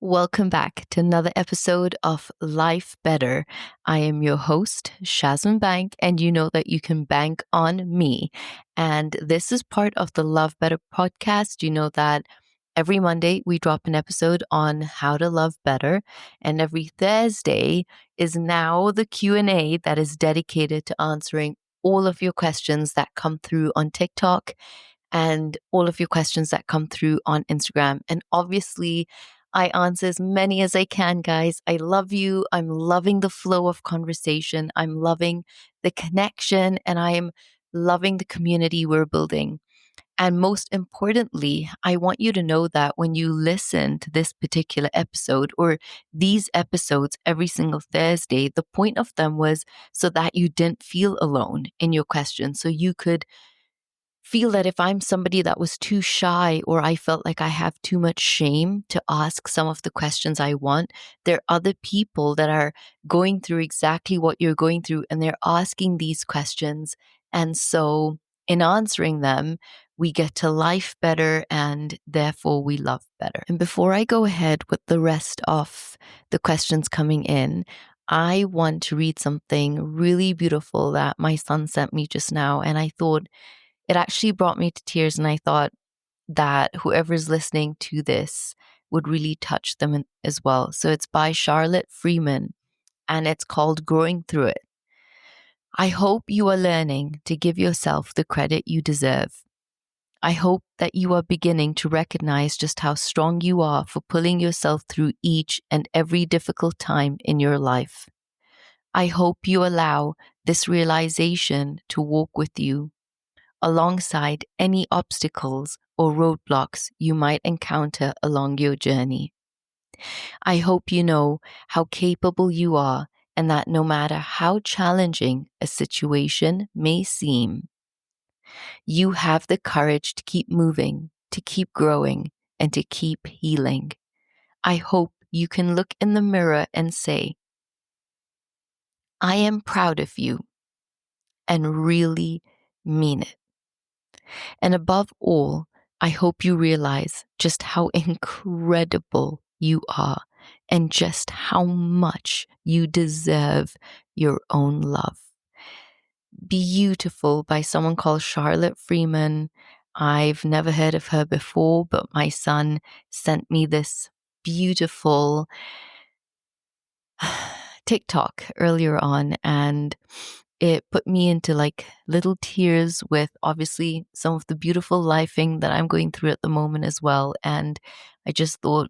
Welcome back to another episode of Life Better. I am your host, Shazmeen Bank, and you know that you can bank on me. And this is part of the Love Better podcast. You know that every Monday we drop an episode on how to love better, and every Thursday is now the Q&A that is dedicated to answering all of your questions that come through on TikTok and all of your questions that come through on Instagram. And obviously, I answer as many as I can, guys. I love you. I'm loving the flow of conversation. I'm loving the connection, and I'm loving the community we're building. And most importantly, I want you to know that when you listen to this particular episode or these episodes every single Thursday, the point of them was so that you didn't feel alone in your questions. So you could feel that if I'm somebody that was too shy or I felt like I have too much shame to ask some of the questions I want, there are other people that are going through exactly what you're going through and they're asking these questions. And so in answering them, we get to life better and therefore we love better. And before I go ahead with the rest of the questions coming in, I want to read something really beautiful that my son sent me just now. And I thought, it actually brought me to tears, and I thought that whoever's listening to this would really touch them as well. So it's by Charlotte Freeman, and it's called Growing Through It. I hope you are learning to give yourself the credit you deserve. I hope that you are beginning to recognize just how strong you are for pulling yourself through each and every difficult time in your life. I hope you allow this realization to walk with you alongside any obstacles or roadblocks you might encounter along your journey. I hope you know how capable you are and that no matter how challenging a situation may seem, you have the courage to keep moving, to keep growing, and to keep healing. I hope you can look in the mirror and say, I am proud of you, and really mean it. And above all, I hope you realize just how incredible you are and just how much you deserve your own love. Beautiful by someone called Charlotte Freeman. I've never heard of her before, but my son sent me this beautiful TikTok earlier on, and it put me into like little tears with obviously some of the beautiful lifing that I'm going through at the moment as well. And I just thought,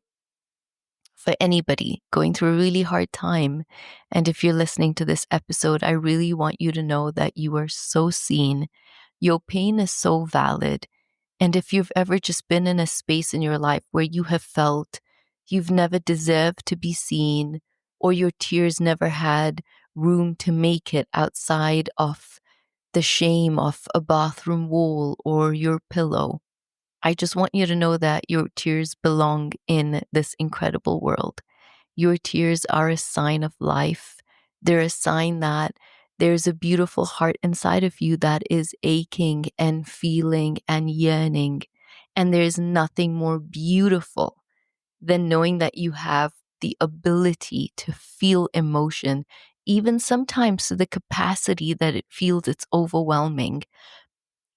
for anybody going through a really hard time, and if you're listening to this episode, I really want you to know that you are so seen. Your pain is so valid. And if you've ever just been in a space in your life where you have felt you've never deserved to be seen, or your tears never had room to make it outside of the shame of a bathroom wall or your pillow, I just want you to know that your tears belong in this incredible world. Your tears are a sign of life. They're a sign that there's a beautiful heart inside of you that is aching and feeling and yearning. And there's nothing more beautiful than knowing that you have the ability to feel emotion, even sometimes to the capacity that it feels it's overwhelming.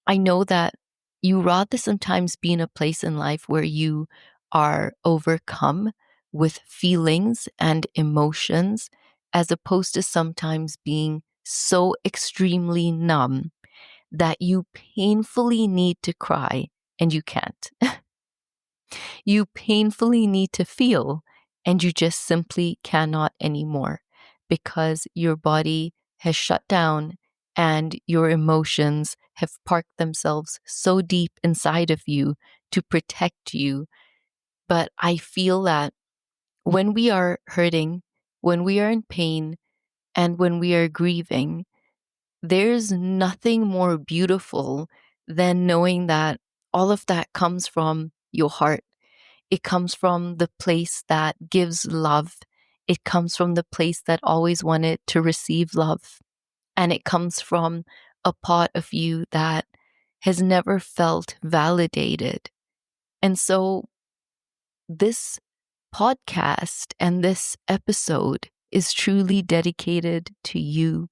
I know that you rather sometimes be in a place in life where you are overcome with feelings and emotions, as opposed to sometimes being so extremely numb that you painfully need to cry and you can't. You painfully need to feel and you just simply cannot anymore because your body has shut down and your emotions have parked themselves so deep inside of you to protect you. But I feel that when we are hurting, when we are in pain, and when we are grieving, there's nothing more beautiful than knowing that all of that comes from your heart. It comes from the place that gives love. It comes from the place that always wanted to receive love. And it comes from a part of you that has never felt validated. And so this podcast and this episode is truly dedicated to you.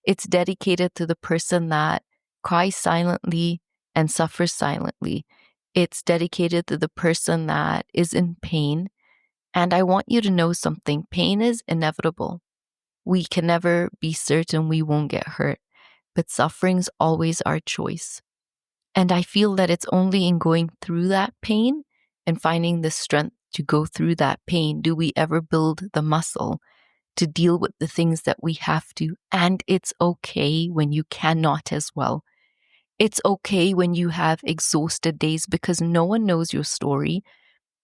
It's dedicated to the person that cries silently and suffers silently. It's dedicated to the person that is in pain. And I want you to know something. Pain is inevitable. We can never be certain we won't get hurt, but suffering's always our choice. And I feel that it's only in going through that pain and finding the strength to go through that pain do we ever build the muscle to deal with the things that we have to. And it's okay when you cannot as well. It's okay when you have exhausted days because no one knows your story.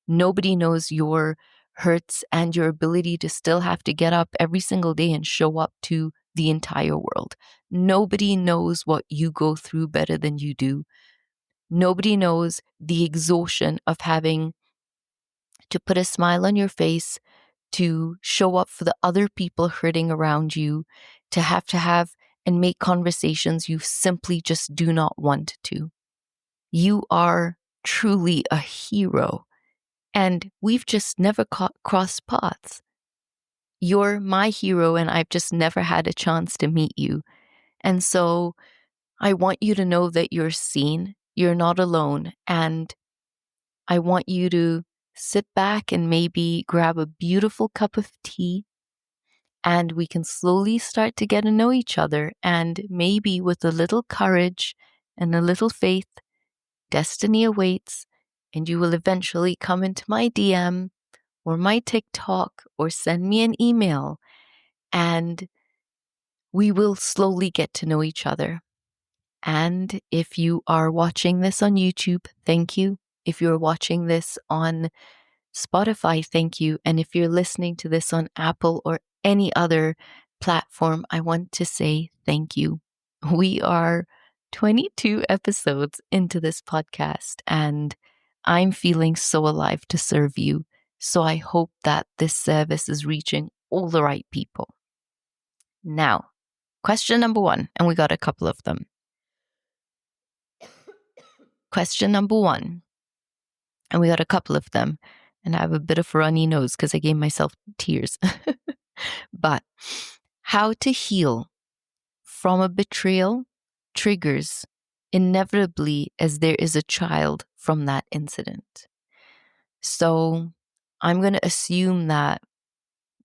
Nobody knows your hurts and your ability to still have to get up every single day and show up to the entire world. Nobody knows what you go through better than you do. Nobody knows the exhaustion of having to put a smile on your face, to show up for the other people hurting around you, to have and make conversations you simply just do not want to. You are truly a hero, and we've just never crossed paths. You're my hero, and I've just never had a chance to meet you. And so I want you to know that you're seen, you're not alone, and I want you to sit back and maybe grab a beautiful cup of tea, and we can slowly start to get to know each other. And maybe with a little courage and a little faith, destiny awaits, and you will eventually come into my DM or my TikTok or send me an email, and we will slowly get to know each other. And if you are watching this on YouTube, thank you. If you're watching this on Spotify, thank you. And if you're listening to this on Apple or any other platform, I want to say thank you. We are 22 episodes into this podcast, and I'm feeling so alive to serve you. So I hope that this service is reaching all the right people. Now, question number one, and we got a couple of them. Question number one, and we got a couple of them, and I have a bit of a runny nose because I gave myself tears. But how to heal from a betrayal triggers inevitably as there is a child from that incident. So I'm going to assume that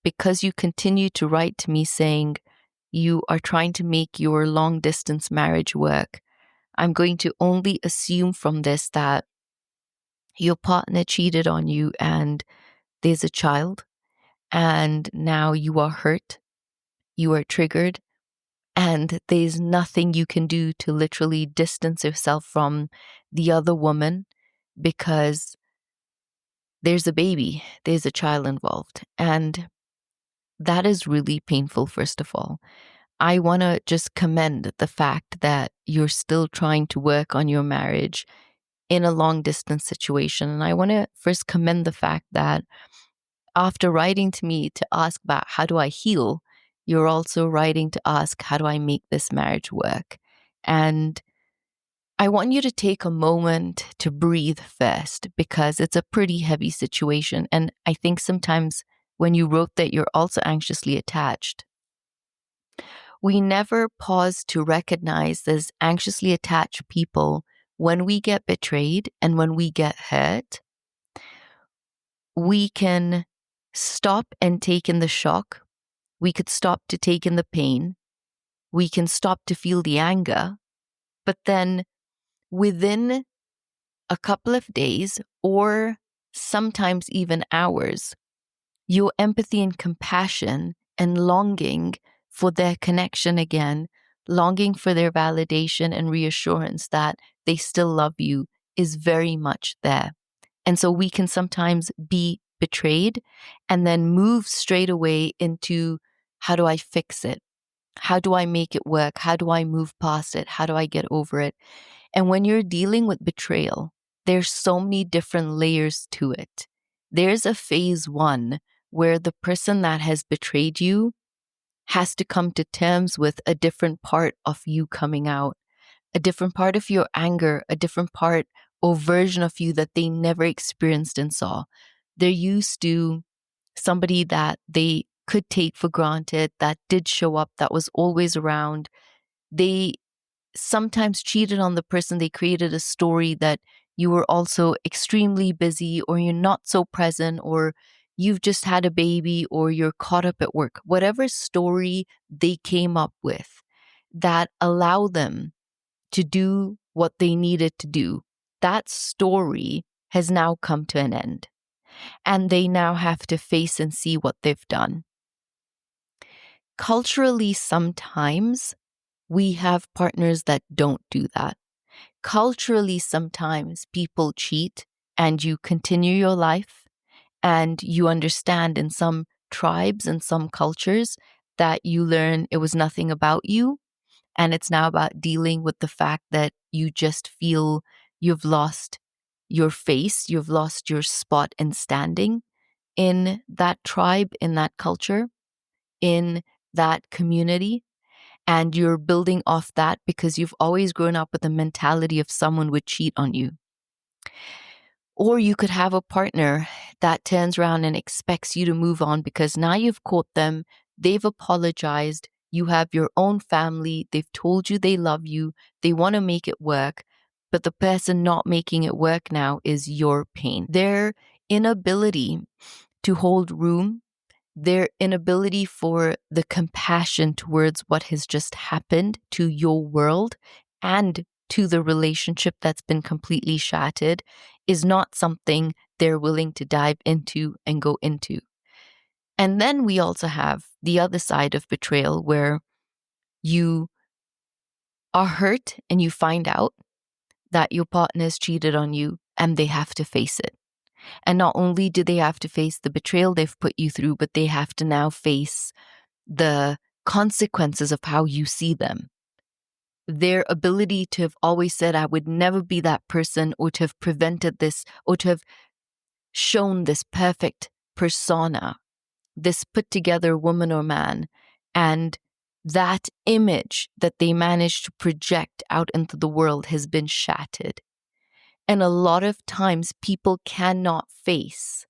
because you continue to write to me saying you are trying to make your long distance marriage work, I'm going to only assume from this that your partner cheated on you and there's a child, and now you are hurt, you are triggered, and there's nothing you can do to literally distance yourself from the other woman because there's a baby, there's a child involved. And that is really painful, first of all. I want to just commend the fact that you're still trying to work on your marriage in a long distance situation. And I want to first commend the fact that after writing to me to ask about how do I heal, you're also writing to ask how do I make this marriage work. And I want you to take a moment to breathe first because it's a pretty heavy situation. And I think sometimes when you wrote that you're also anxiously attached, we never pause to recognize as anxiously attached people when we get betrayed and when we get hurt, we can stop and take in the shock. We could stop to take in the pain. We can stop to feel the anger. But then within a couple of days or sometimes even hours, your empathy and compassion and longing for their connection again, longing for their validation and reassurance that they still love you is very much there. And so we can sometimes be betrayed and then move straight away into how do I fix it? How do I make it work? How do I move past it? How do I get over it? And when you're dealing with betrayal, there's so many different layers to it. There's a phase one where the person that has betrayed you has to come to terms with a different part of you coming out, a different part of your anger, a different part or version of you that they never experienced and saw. They're used to somebody that they could take for granted, that did show up, that was always around. They sometimes cheated on the person. They created a story that you were also extremely busy, or you're not so present, or you've just had a baby, or you're caught up at work. Whatever story they came up with that allowed them to do what they needed to do, that story has now come to an end. And they now have to face and see what they've done. Culturally, sometimes we have partners that don't do that. Culturally, sometimes people cheat and you continue your life, and you understand in some tribes and some cultures that you learn it was nothing about you, and it's now about dealing with the fact that you just feel you've lost your face, you've lost your spot and standing in that tribe, in that culture, in that community. And you're building off that because you've always grown up with the mentality of someone would cheat on you. Or you could have a partner that turns around and expects you to move on because now you've caught them, they've apologized, you have your own family, they've told you they love you, they want to make it work, but the person not making it work now is your pain. Their inability to hold room, their inability for the compassion towards what has just happened to your world and to the relationship that's been completely shattered is not something they're willing to dive into and go into. And then we also have the other side of betrayal where you are hurt and you find out that your partner's cheated on you and they have to face it. And not only do they have to face the betrayal they've put you through, but they have to now face the consequences of how you see them. Their ability to have always said, I would never be that person, or to have prevented this, or to have shown this perfect persona, this put together woman or man, and that image that they managed to project out into the world has been shattered. And a lot of times people cannot face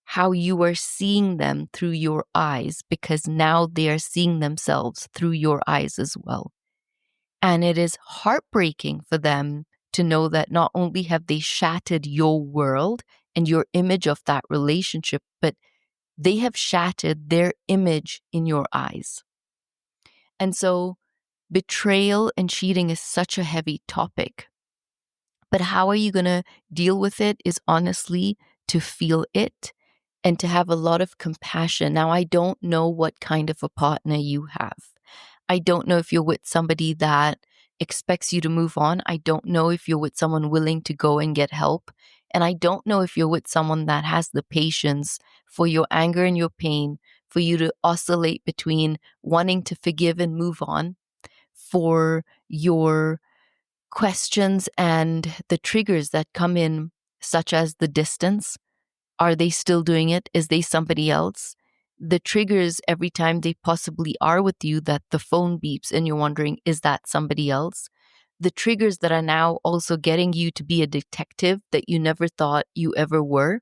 how you are seeing them through your eyes because now they are seeing themselves through your eyes as well. And it is heartbreaking for them to know that not only have they shattered your world and your image of that relationship, but they have shattered their image in your eyes. And so betrayal and cheating is such a heavy topic. But how are you going to deal with it is honestly to feel it and to have a lot of compassion. Now, I don't know what kind of a partner you have. I don't know if you're with somebody that expects you to move on. I don't know if you're with someone willing to go and get help. And I don't know if you're with someone that has the patience for your anger and your pain, for you to oscillate between wanting to forgive and move on, for your questions and the triggers that come in, such as the distance. Are they still doing it? Is they somebody else? The triggers every time they possibly are with you, that the phone beeps and you're wondering, is that somebody else? The triggers that are now also getting you to be a detective that you never thought you ever were,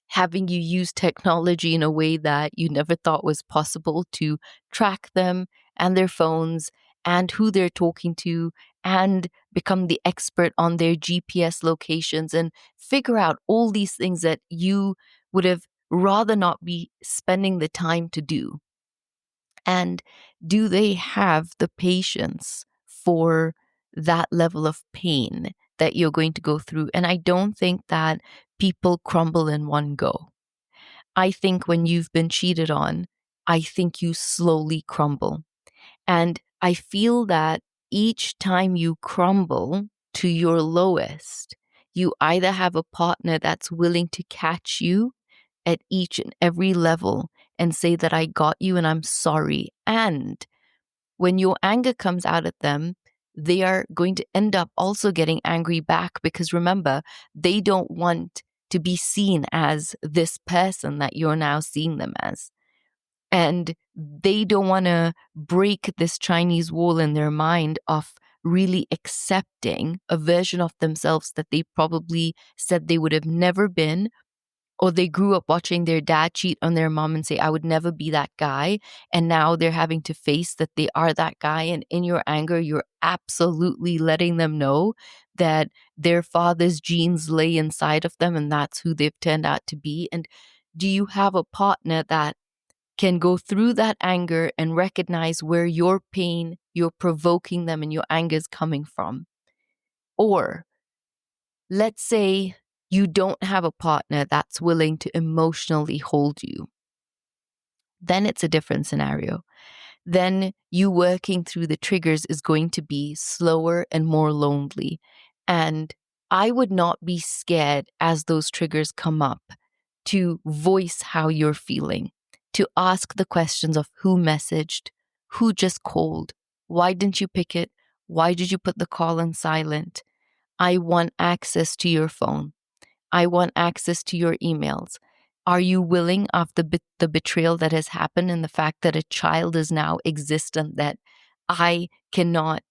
having you use technology in a way that you never thought was possible to track them and their phones and who they're talking to, and become the expert on their GPS locations and figure out all these things that you would have rather not be spending the time to do. And do they have the patience for that level of pain that you're going to go through? And I don't think that people crumble in one go. I think when you've been cheated on, I think you slowly crumble. And I feel that each time you crumble to your lowest, you either have a partner that's willing to catch you at each and every level and say that I got you and I'm sorry. And when your anger comes out at them, they are going to end up also getting angry back because remember, they don't want to be seen as this person that you're now seeing them as. And they don't want to break this Chinese wall in their mind of really accepting a version of themselves that they probably said they would have never been, Or they grew up watching their dad cheat on their mom and say, I would never be that guy. And now they're having to face that they are that guy. And in your anger, you're absolutely letting them know that their father's genes lay inside of them and that's who they've turned out to be. And do you have a partner that can go through that anger and recognize where your pain, you're provoking them and your anger is coming from? Or let's say you don't have a partner that's willing to emotionally hold you. Then it's a different scenario. Then you working through the triggers is going to be slower and more lonely. And I would not be scared as those triggers come up to voice how you're feeling, to ask the questions of who messaged, who just called, why didn't you pick it? Why did you put the call on silent? I want access to your phone. I want access to your emails. Are you willing of the betrayal that has happened and the fact that a child is now existent that I cannot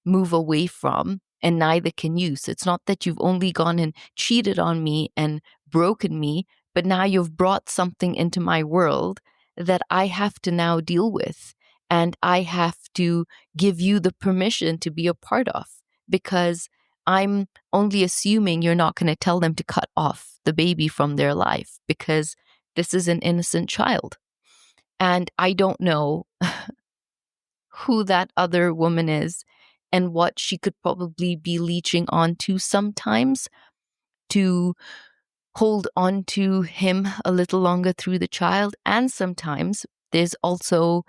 move away from and neither can you? So it's not that you've only gone and cheated on me and broken me, but now you've brought something into my world that I have to now deal with. And I have to give you the permission to be a part of because I'm only assuming you're not going to tell them to cut off the baby from their life because this is an innocent child. And I don't know who that other woman is and what she could probably be leeching on to sometimes to hold on to him a little longer through the child. And sometimes there's also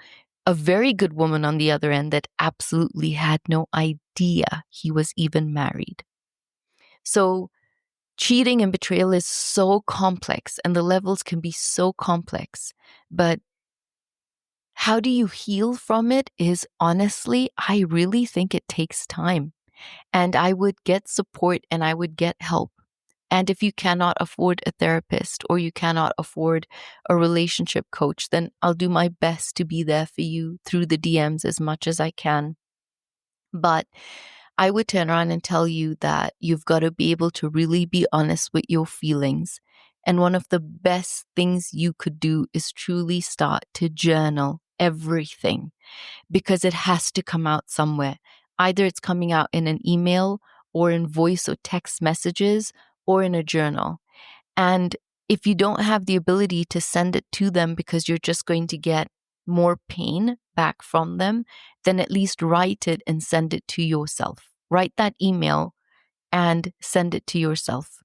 a very good woman on the other end that absolutely had no idea he was even married. So cheating and betrayal is so complex and the levels can be so complex. But how do you heal from it is honestly, I really think it takes time. And I would get support and I would get help. And if you cannot afford a therapist or you cannot afford a relationship coach, then I'll do my best to be there for you through the DMs as much as I can. But I would turn around and tell you that you've got to be able to really be honest with your feelings. And one of the best things you could do is truly start to journal everything because it has to come out somewhere. Either it's coming out in an email or in voice or text messages or in a journal. And if you don't have the ability to send it to them because you're just going to get more pain back from them, then at least write it and send it to yourself. Write that email and send it to yourself.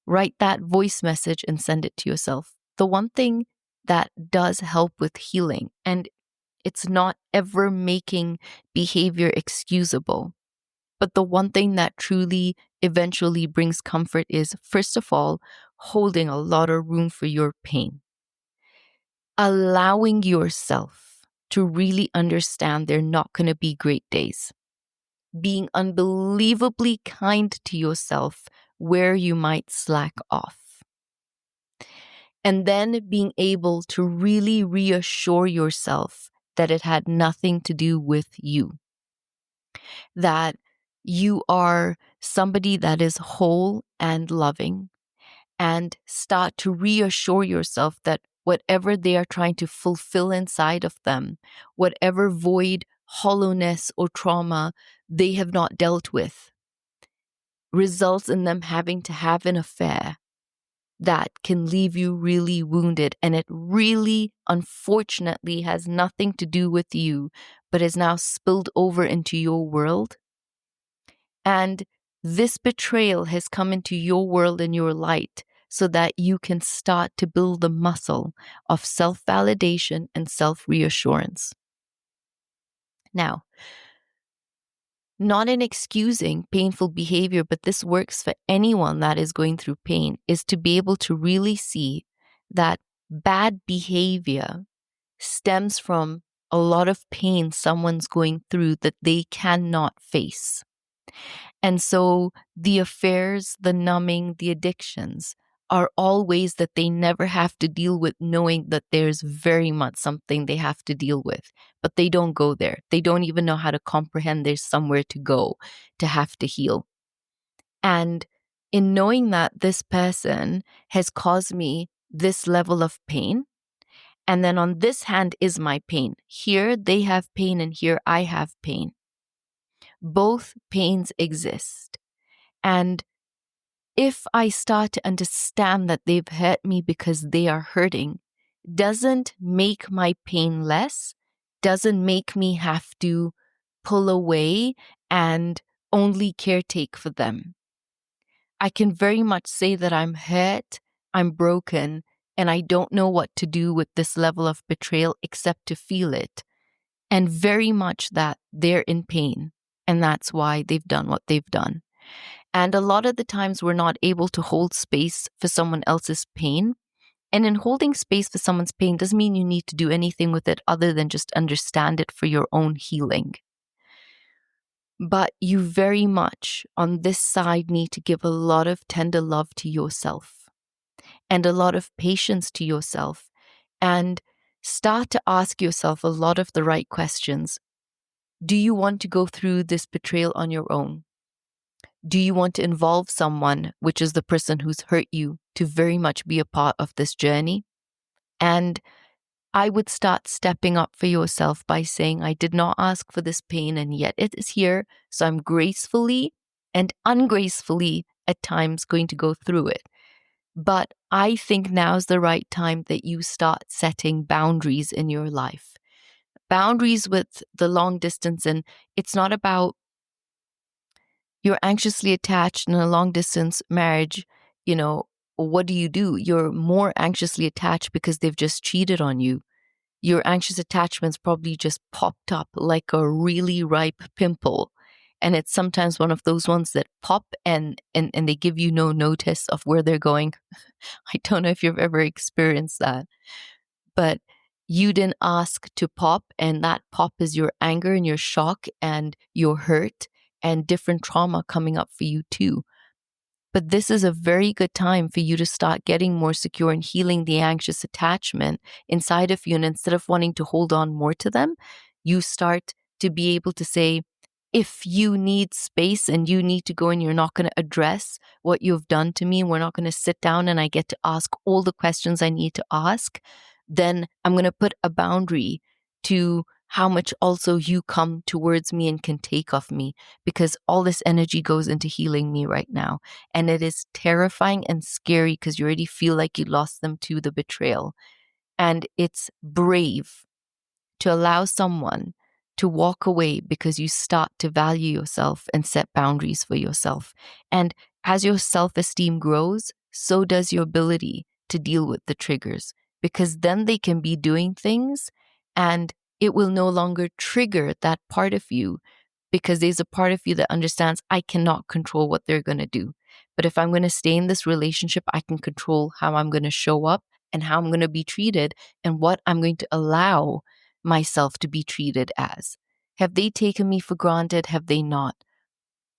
Write that voice message and send it to yourself. The one thing that does help with healing, and it's not ever making behavior excusable, but the one thing that truly eventually brings comfort is, first of all, holding a lot of room for your pain. Allowing yourself to really understand they're not going to be great days. Being unbelievably kind to yourself where you might slack off. And then being able to really reassure yourself that it had nothing to do with you. That you are somebody that is whole and loving, and start to reassure yourself that whatever they are trying to fulfill inside of them, whatever void, hollowness, or trauma they have not dealt with, results in them having to have an affair that can leave you really wounded. And it really, unfortunately, has nothing to do with you, but is now spilled over into your world. And this betrayal has come into your world and your light so that you can start to build the muscle of self-validation and self-reassurance. Now, not in excusing painful behavior, but this works for anyone that is going through pain, is to be able to really see that bad behavior stems from a lot of pain someone's going through that they cannot face. And so the affairs, the numbing, the addictions are all ways that they never have to deal with, knowing that there's very much something they have to deal with, but they don't go there. They don't even know how to comprehend there's somewhere to go to have to heal. And in knowing that this person has caused me this level of pain. And then on this hand is my pain. Here they have pain and here I have pain. Both pains exist. And if I start to understand that they've hurt me because they are hurting, doesn't make my pain less, doesn't make me have to pull away and only caretake for them. I can very much say that I'm hurt, I'm broken, and I don't know what to do with this level of betrayal except to feel it. And very much that they're in pain. And that's why they've done what they've done. And a lot of the times we're not able to hold space for someone else's pain. And in holding space for someone's pain doesn't mean you need to do anything with it other than just understand it for your own healing. But you very much on this side need to give a lot of tender love to yourself and a lot of patience to yourself and start to ask yourself a lot of the right questions. Do you want to go through this betrayal on your own? Do you want to involve someone, which is the person who's hurt you, to very much be a part of this journey? And I would start stepping up for yourself by saying, I did not ask for this pain and yet it is here. So I'm gracefully and ungracefully at times going to go through it. But I think now's the right time that you start setting boundaries in your life. Boundaries with the long distance. And it's not about you're anxiously attached in a long distance marriage. What do? You're more anxiously attached because they've just cheated on you. Your anxious attachments probably just popped up like a really ripe pimple. And it's sometimes one of those ones that pop and they give you no notice of where they're going. I don't know if you've ever experienced that, but you didn't ask to pop, and that pop is your anger and your shock and your hurt and different trauma coming up for you too. But this is a very good time for you to start getting more secure and healing the anxious attachment inside of you. And instead of wanting to hold on more to them, you start to be able to say, if you need space and you need to go and you're not going to address what you've done to me, we're not going to sit down and I get to ask all the questions I need to ask, then I'm going to put a boundary to how much also you come towards me and can take of me, because all this energy goes into healing me right now. And it is terrifying and scary because you already feel like you lost them to the betrayal. And it's brave to allow someone to walk away because you start to value yourself and set boundaries for yourself. And as your self-esteem grows, so does your ability to deal with the triggers, because then they can be doing things and it will no longer trigger that part of you, because there's a part of you that understands I cannot control what they're going to do. But if I'm going to stay in this relationship, I can control how I'm going to show up and how I'm going to be treated and what I'm going to allow myself to be treated as. Have they taken me for granted? Have they not?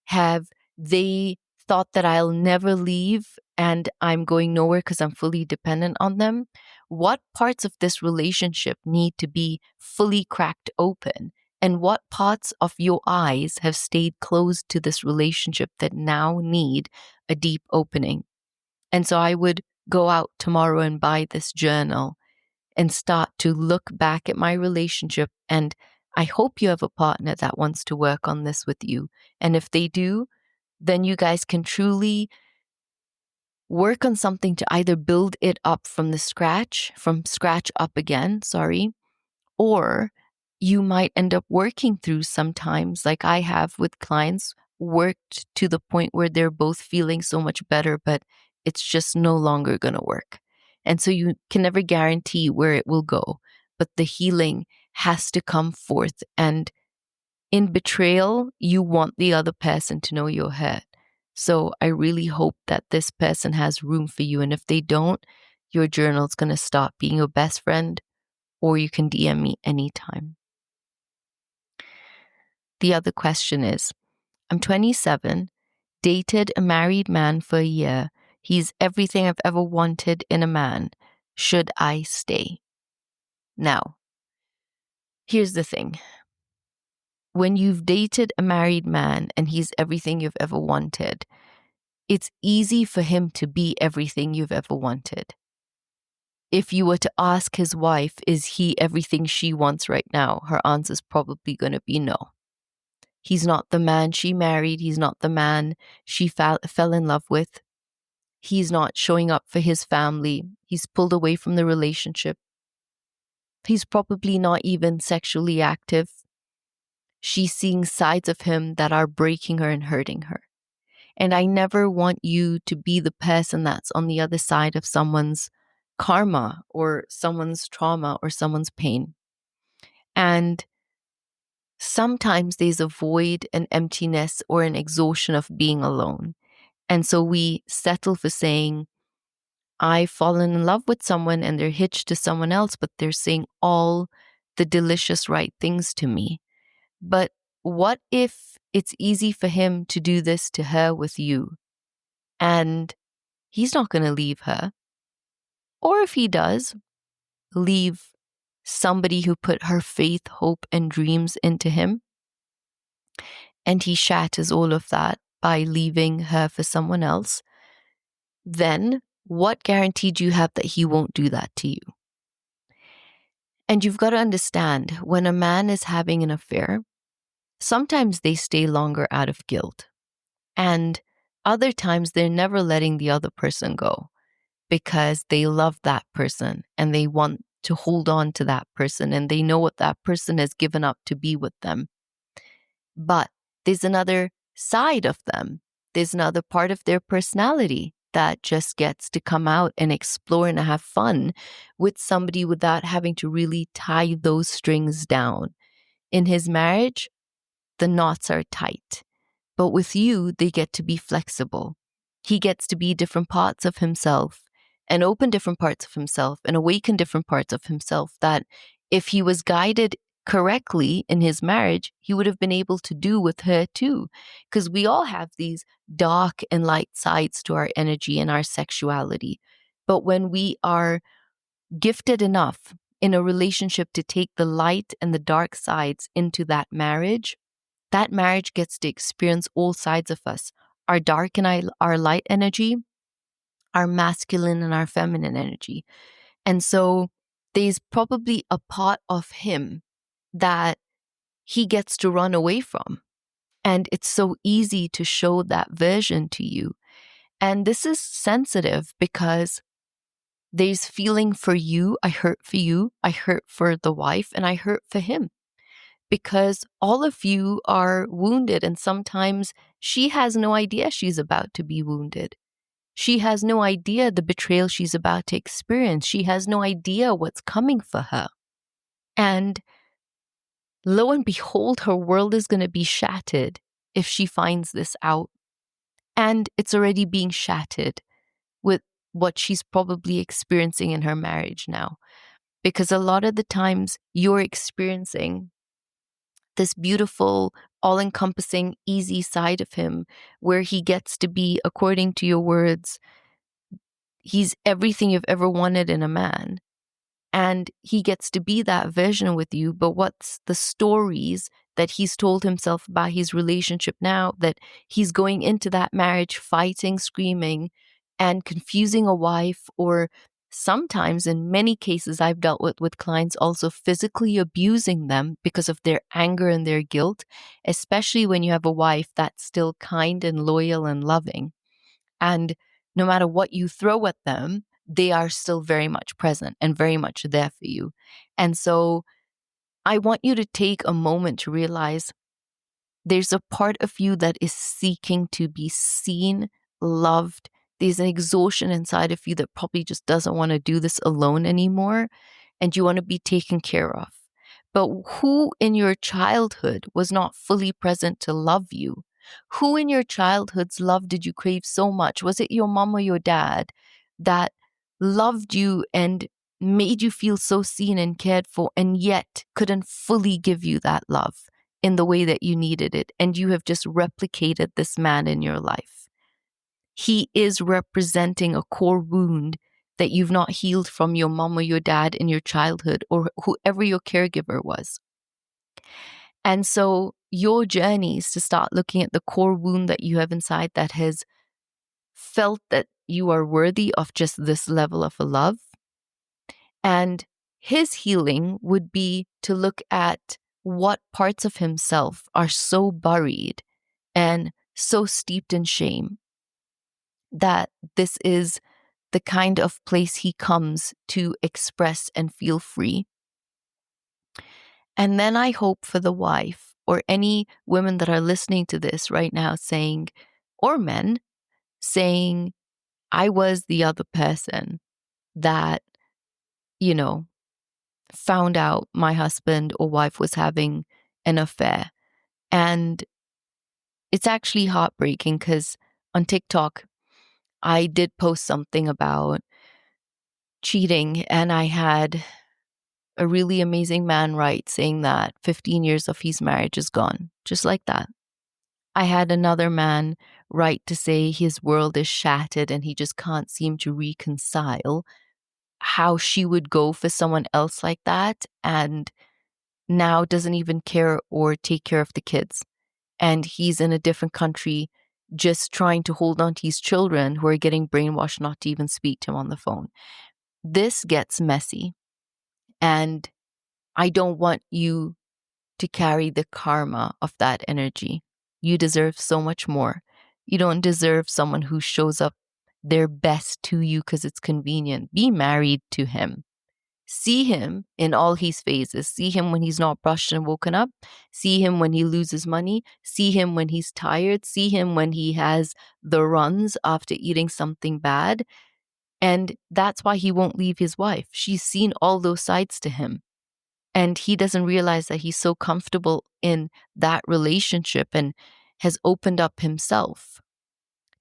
Have they thought that I'll never leave and I'm going nowhere because I'm fully dependent on them? What parts of this relationship need to be fully cracked open? And what parts of your eyes have stayed closed to this relationship that now need a deep opening? And so I would go out tomorrow and buy this journal and start to look back at my relationship. And I hope you have a partner that wants to work on this with you. And if they do, then you guys can truly work on something to either build it up from scratch up again, or you might end up working through sometimes, like I have with clients, worked to the point where they're both feeling so much better, but it's just no longer going to work. And so you can never guarantee where it will go, but the healing has to come forth. And in betrayal, you want the other person to know you're hurt. So I really hope that this person has room for you. And if they don't, your journal is going to stop being your best friend, or you can DM me anytime. The other question is, I'm 27, dated a married man for a year. He's everything I've ever wanted in a man. Should I stay? Now, here's the thing. When you've dated a married man and he's everything you've ever wanted, it's easy for him to be everything you've ever wanted. If you were to ask his wife, is he everything she wants right now? Her answer is probably going to be no. He's not the man she married. He's not the man she fell in love with. He's not showing up for his family. He's pulled away from the relationship. He's probably not even sexually active. She's seeing sides of him that are breaking her and hurting her. And I never want you to be the person that's on the other side of someone's karma or someone's trauma or someone's pain. And sometimes there's a void, an emptiness, or an exhaustion of being alone. And so we settle for saying, I've fallen in love with someone and they're hitched to someone else, but they're saying all the delicious right things to me. But what if it's easy for him to do this to her with you? And he's not going to leave her. Or if he does, leave somebody who put her faith, hope, and dreams into him. And he shatters all of that by leaving her for someone else. Then what guarantee do you have that he won't do that to you? And you've got to understand, when a man is having an affair, sometimes they stay longer out of guilt. And other times they're never letting the other person go because they love that person and they want to hold on to that person and they know what that person has given up to be with them. But there's another side of them. There's another part of their personality that just gets to come out and explore and have fun with somebody without having to really tie those strings down. In his marriage, the knots are tight. But with you, they get to be flexible. He gets to be different parts of himself and open different parts of himself and awaken different parts of himself that if he was guided correctly in his marriage, he would have been able to do with her too. Because we all have these dark and light sides to our energy and our sexuality. But when we are gifted enough in a relationship to take the light and the dark sides into that marriage gets to experience all sides of us, our dark and our light energy, our masculine and our feminine energy. And so there's probably a part of him that he gets to run away from. And it's so easy to show that version to you. And this is sensitive because there's feeling for you. I hurt for you. I hurt for the wife and I hurt for him. Because all of you are wounded and sometimes she has no idea she's about to be wounded. She has no idea the betrayal she's about to experience. She has no idea what's coming for her. And lo and behold, her world is going to be shattered if she finds this out. And it's already being shattered with what she's probably experiencing in her marriage now. Because a lot of the times you're experiencing this beautiful, all-encompassing, easy side of him where he gets to be, according to your words, he's everything you've ever wanted in a man. And he gets to be that version with you. But what's the stories that he's told himself about his relationship now, that he's going into that marriage fighting, screaming, and confusing a wife, or sometimes in many cases I've dealt with clients also physically abusing them because of their anger and their guilt, especially when you have a wife that's still kind and loyal and loving. And no matter what you throw at them, they are still very much present and very much there for you. And so I want you to take a moment to realize there's a part of you that is seeking to be seen, loved. There's an exhaustion inside of you that probably just doesn't want to do this alone anymore, and you want to be taken care of. But who in your childhood was not fully present to love you? Who in your childhood's love did you crave so much? Was it your mom or your dad that loved you and made you feel so seen and cared for, and yet couldn't fully give you that love in the way that you needed it? And you have just replicated this man in your life. He is representing a core wound that you've not healed from your mom or your dad in your childhood, or whoever your caregiver was. And so your journey is to start looking at the core wound that you have inside that has felt that you are worthy of just this level of a love. And his healing would be to look at what parts of himself are so buried and so steeped in shame that this is the kind of place he comes to express and feel free. And then I hope for the wife or any women that are listening to this right now saying, or men saying, I was the other person that, found out my husband or wife was having an affair. And it's actually heartbreaking because on TikTok, I did post something about cheating, and I had a really amazing man write saying that 15 years of his marriage is gone, just like that. I had another man write to say his world is shattered and he just can't seem to reconcile how she would go for someone else like that and now doesn't even care or take care of the kids. And he's in a different country just trying to hold on to his children who are getting brainwashed not to even speak to him on the phone. This gets messy. And I don't want you to carry the karma of that energy. You deserve so much more. You don't deserve someone who shows up their best to you because it's convenient. Be married to him. See him in all his phases. See him when he's not brushed and woken up. See him when he loses money. See him when he's tired. See him when he has the runs after eating something bad. And that's why he won't leave his wife. She's seen all those sides to him. And he doesn't realize that he's so comfortable in that relationship and has opened up himself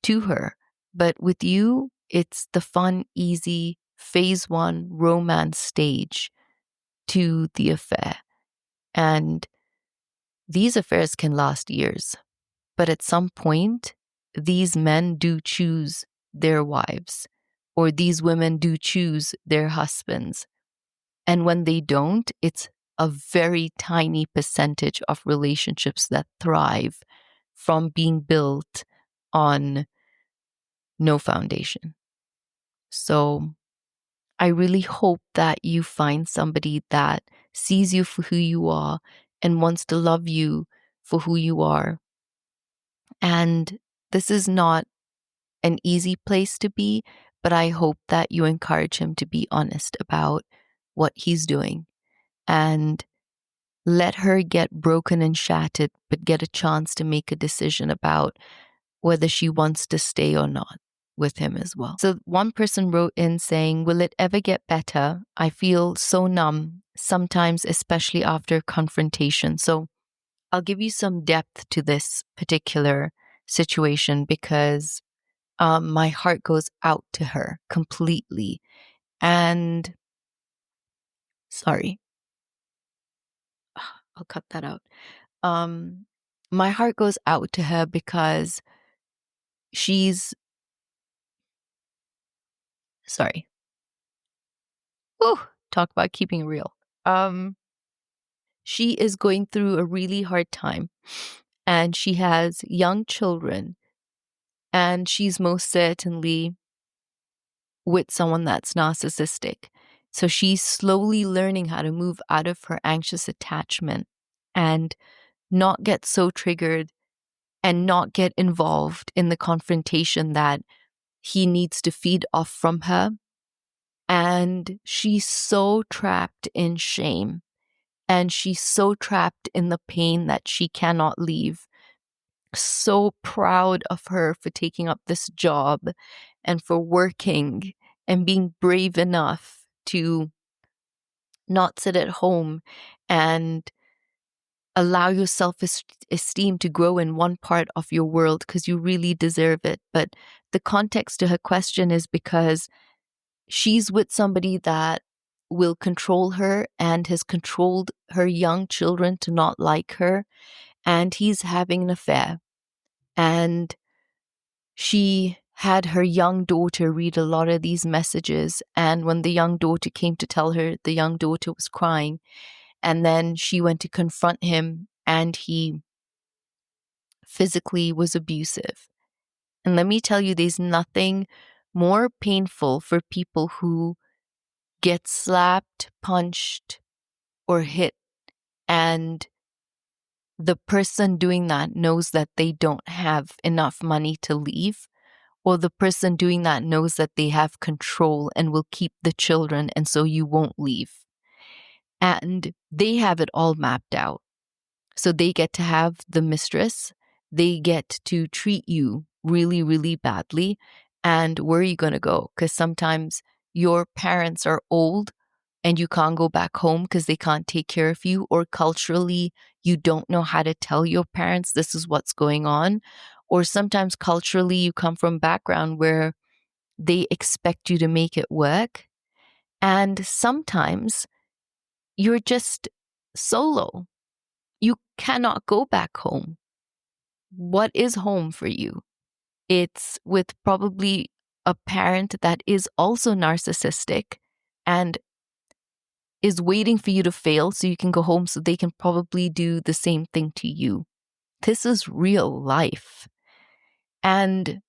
to her. But with you, it's the fun, easy, phase one romance stage to the affair. And these affairs can last years. But at some point, these men do choose their wives, or these women do choose their husbands. And when they don't, it's a very tiny percentage of relationships that thrive from being built on no foundation. So I really hope that you find somebody that sees you for who you are and wants to love you for who you are. And this is not an easy place to be, but I hope that you encourage him to be honest about what he's doing and let her get broken and shattered, but get a chance to make a decision about whether she wants to stay or not with him as well. So one person wrote in saying, will it ever get better? I feel so numb, sometimes especially after confrontation. So I'll give you some depth to this particular situation because my heart goes out to her completely. And sorry, I'll cut that out. My heart goes out to her because she's sorry. Whew, talk about keeping it real. She is going through a really hard time and she has young children and she's most certainly with someone that's narcissistic. So she's slowly learning how to move out of her anxious attachment and not get so triggered and not get involved in the confrontation that he needs to feed off from her. And she's so trapped in shame and she's so trapped in the pain that she cannot leave. So proud of her for taking up this job and for working and being brave enough to not sit at home and allow your self-esteem to grow in one part of your world because you really deserve it. But the context to her question is because she's with somebody that will control her and has controlled her young children to not like her. And he's having an affair. And she had her young daughter read a lot of these messages. And when the young daughter came to tell her, the young daughter was crying. And then she went to confront him and he physically was abusive. And let me tell you, there's nothing more painful for people who get slapped, punched, or hit, and the person doing that knows that they don't have enough money to leave, or the person doing that knows that they have control and will keep the children, and so you won't leave. And they have it all mapped out. So they get to have the mistress, they get to treat you really, really badly. And where are you going to go? Because sometimes your parents are old and you can't go back home because they can't take care of you, or culturally, you don't know how to tell your parents this is what's going on. Or sometimes culturally, you come from a background where they expect you to make it work. And sometimes you're just solo. You cannot go back home. What is home for you? It's with probably a parent that is also narcissistic and is waiting for you to fail so you can go home so they can probably do the same thing to you. This is real life. And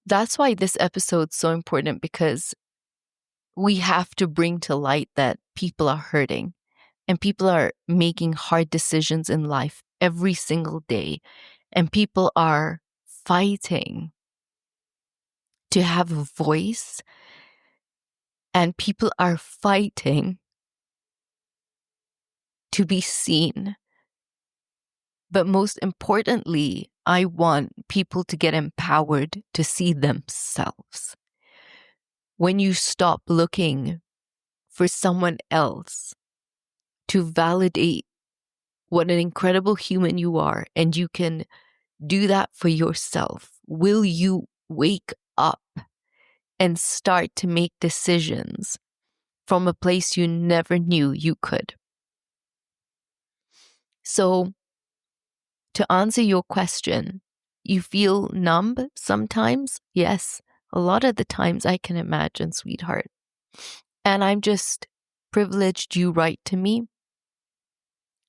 that's why this episode's so important, because we have to bring to light that people are hurting and people are making hard decisions in life every single day. And people are fighting to have a voice, and people are fighting to be seen. But most importantly, I want people to get empowered to see themselves. When you stop looking for someone else to validate what an incredible human you are, and you can do that for yourself, will you wake up and start to make decisions from a place you never knew you could? So, to answer your question, you feel numb sometimes? Yes, a lot of the times I can imagine, sweetheart. And I'm just privileged you write to me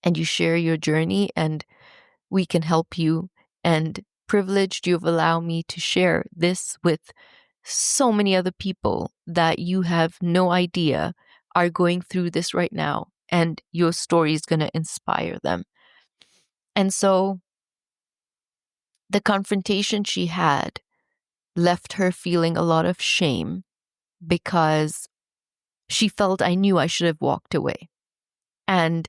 and you share your journey, and we can help you. And privileged you've allowed me to share this with so many other people that you have no idea are going through this right now, and your story is going to inspire them. And so the confrontation she had left her feeling a lot of shame, because she felt, I knew I should have walked away. And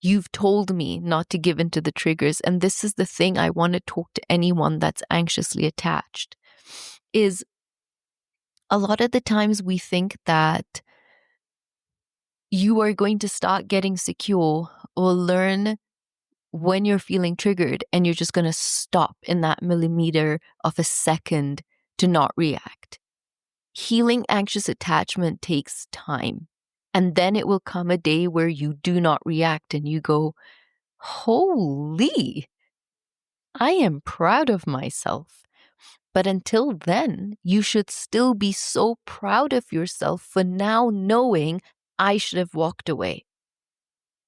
you've told me not to give into the triggers. And this is the thing I want to talk to anyone that's anxiously attached, is a lot of the times we think that you are going to start getting secure or learn when you're feeling triggered, and you're just going to stop in that millimeter of a second to not react. Healing anxious attachment takes time. And then it will come a day where you do not react and you go, holy, I am proud of myself. But until then, you should still be so proud of yourself for now knowing I should have walked away.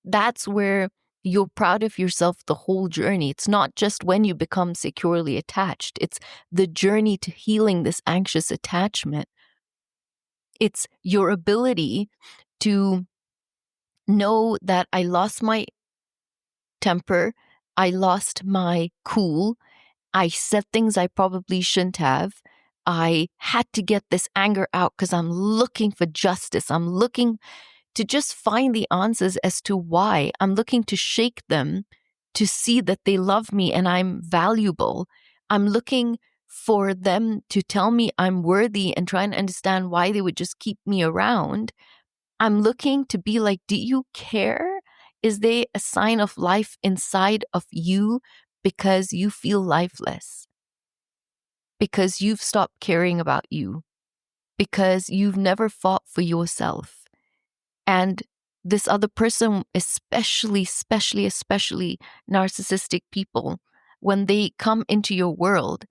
That's where you're proud of yourself the whole journey. It's not just when you become securely attached. It's the journey to healing this anxious attachment. It's your ability to know that I lost my temper, I lost my cool, I said things I probably shouldn't have. I had to get this anger out because I'm looking for justice. I'm looking to just find the answers as to why. I'm looking to shake them to see that they love me and I'm valuable. I'm looking for them to tell me I'm worthy and try and understand why they would just keep me around. I'm looking to be like, do you care? Is there a sign of life inside of you because you feel lifeless? Because you've stopped caring about you? Because you've never fought for yourself? And this other person, especially narcissistic people, when they come into your world,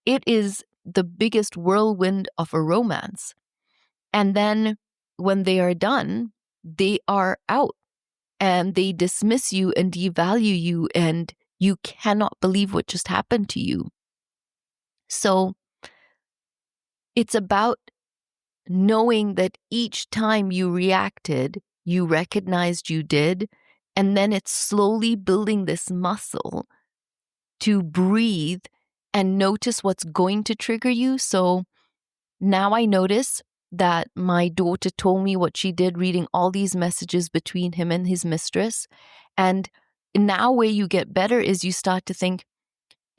it is the biggest whirlwind of a romance. And then when they are done, they are out and they dismiss you and devalue you, and you cannot believe what just happened to you. So it's about knowing that each time you reacted, you recognized you did, and then it's slowly building this muscle to breathe and notice what's going to trigger you. So now I notice that my daughter told me what she did reading all these messages between him and his mistress. And now where you get better is you start to think,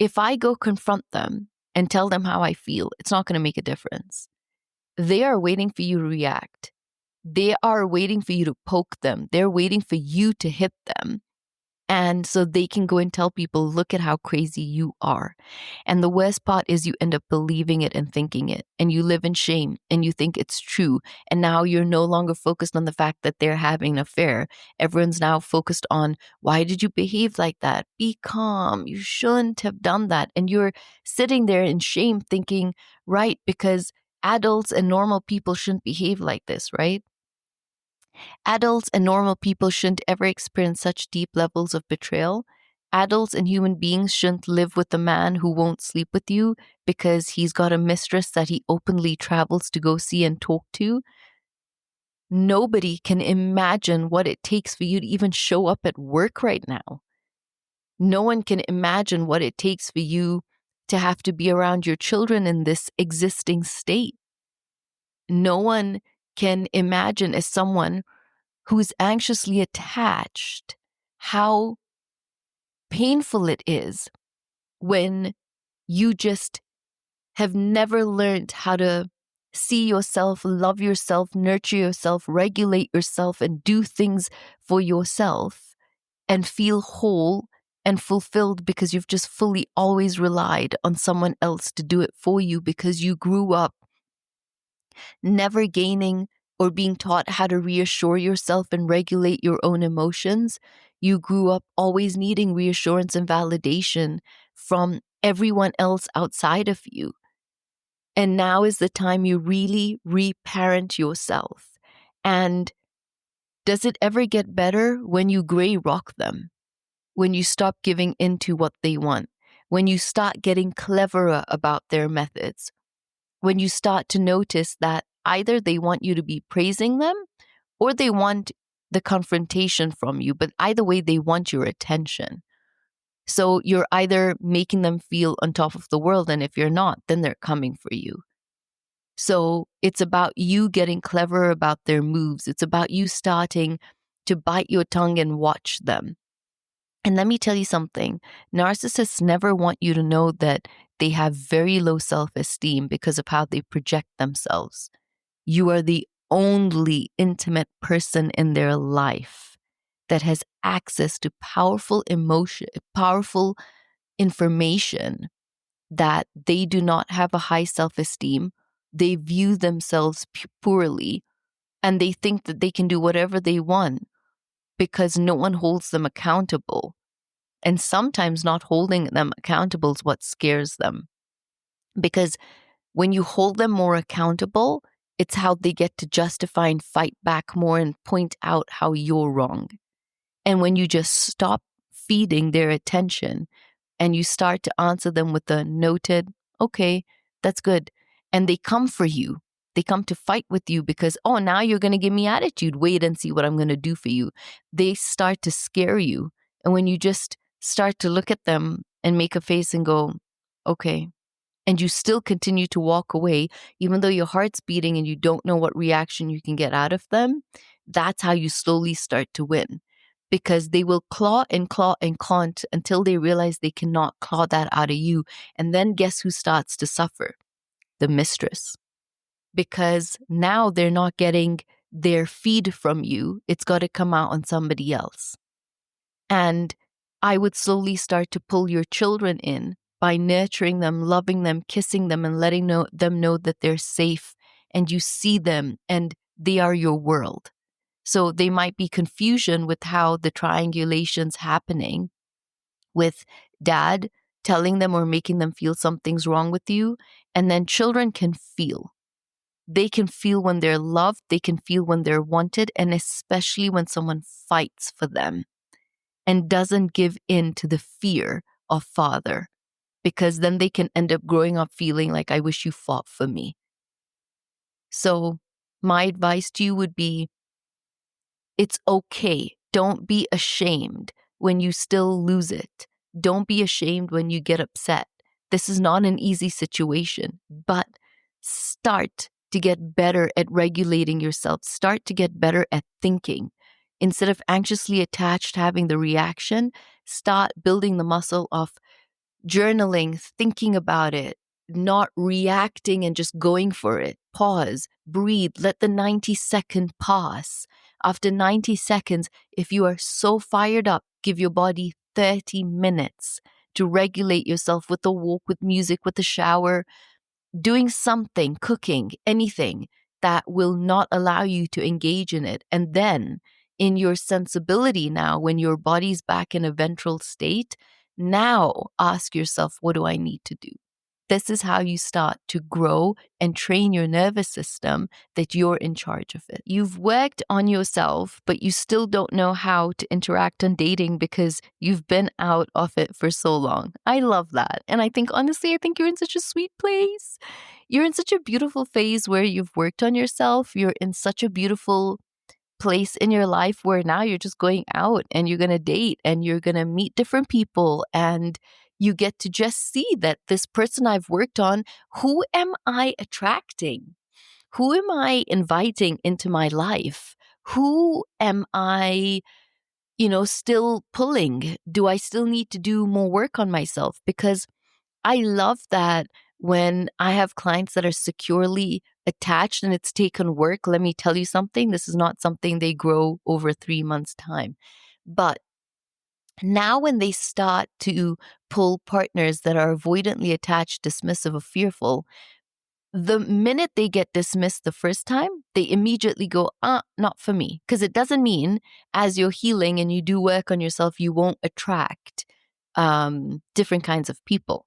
if I go confront them and tell them how I feel, it's not going to make a difference. They are waiting for you to react. They are waiting for you to poke them. They're waiting for you to hit them. And so they can go and tell people, look at how crazy you are. And the worst part is you end up believing it and thinking it. And you live in shame and you think it's true. And now you're no longer focused on the fact that they're having an affair. Everyone's now focused on, why did you behave like that? Be calm. You shouldn't have done that. And you're sitting there in shame thinking, right, because adults and normal people shouldn't behave like this, right? Adults and normal people shouldn't ever experience such deep levels of betrayal. Adults and human beings shouldn't live with a man who won't sleep with you because he's got a mistress that he openly travels to go see and talk to. Nobody can imagine what it takes for you to even show up at work right now. No one can imagine what it takes for you to have to be around your children in this existing state. No one can imagine, as someone who's anxiously attached, how painful it is when you just have never learned how to see yourself, love yourself, nurture yourself, regulate yourself, and do things for yourself and feel whole and fulfilled because you've just fully always relied on someone else to do it for you because you grew up never gaining or being taught how to reassure yourself and regulate your own emotions. You grew up always needing reassurance and validation from everyone else outside of you. And now is the time you really reparent yourself. And does it ever get better when you gray rock them? When you stop giving in to what they want? When you start getting cleverer about their methods? When you start to notice that either they want you to be praising them or they want the confrontation from you, but either way, they want your attention. So you're either making them feel on top of the world, and if you're not, then they're coming for you. So it's about you getting clever about their moves. It's about you starting to bite your tongue and watch them. And let me tell you something, narcissists never want you to know that they have very low self-esteem because of how they project themselves. You are the only intimate person in their life that has access to powerful emotion, powerful information that they do not have a high self-esteem. They view themselves poorly and they think that they can do whatever they want because no one holds them accountable. And sometimes not holding them accountable is what scares them. Because when you hold them more accountable, it's how they get to justify and fight back more and point out how you're wrong. And when you just stop feeding their attention and you start to answer them with a noted, okay, that's good. And they come for you. They come to fight with you because, oh, now you're going to give me attitude. Wait and see what I'm going to do for you. They start to scare you. And when you just start to look at them and make a face and go, okay, and you still continue to walk away, even though your heart's beating and you don't know what reaction you can get out of them, that's how you slowly start to win. Because they will claw and claw and claw until they realize they cannot claw that out of you. And then guess who starts to suffer? The mistress. Because now they're not getting their feed from you. It's got to come out on somebody else. And I would slowly start to pull your children in by nurturing them, loving them, kissing them, and letting them know that they're safe and you see them and they are your world. So they might be confusion with how the triangulation's happening with dad telling them or making them feel something's wrong with you. And then children can feel. They can feel when they're loved. They can feel when they're wanted. And especially when someone fights for them and doesn't give in to the fear of father. because then they can end up growing up feeling like, I wish you fought for me. So my advice to you would be, it's okay. Don't be ashamed when you still lose it. Don't be ashamed when you get upset. This is not an easy situation, but start to get better at regulating yourself. Start to get better at thinking. Instead of anxiously attached having the reaction, start building the muscle of journaling, thinking about it, not reacting and just going for it. Pause, breathe, let the 90-second pass. After 90 seconds, if you are so fired up, give your body 30 minutes to regulate yourself with a walk, with music, with a shower, doing something, cooking, anything that will not allow you to engage in it. And then in your sensibility now, when your body's back in a ventral state, now ask yourself, what do I need to do? This is how you start to grow and train your nervous system that you're in charge of it. You've worked on yourself, but you still don't know how to interact on dating because you've been out of it for so long. I love that. And I think, honestly, I think you're in such a sweet place. You're in such a beautiful phase where you've worked on yourself. You're in such a beautiful place in your life where now you're just going out and you're going to date and you're going to meet different people, and you get to just see that this person I've worked on, who am I attracting? Who am I inviting into my life? Who am I, still pulling? Do I still need to do more work on myself? Because I love that when I have clients that are securely attached and it's taken work. Let me tell you something. This is not something they grow over 3 months' time. But now when they start to pull partners that are avoidantly attached, dismissive, or fearful, the minute they get dismissed the first time, they immediately go, not for me. Because it doesn't mean as you're healing and you do work on yourself, you won't attract different kinds of people.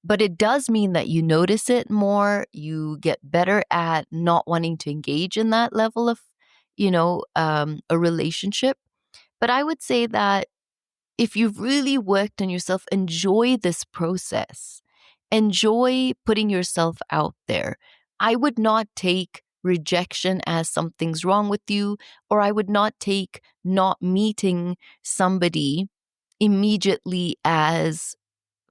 But it does mean that you notice it more, you get better at not wanting to engage in that level of, a relationship. But I would say that if you've really worked on yourself, enjoy this process. Enjoy putting yourself out there. I would not take rejection as something's wrong with you, or I would not take not meeting somebody immediately as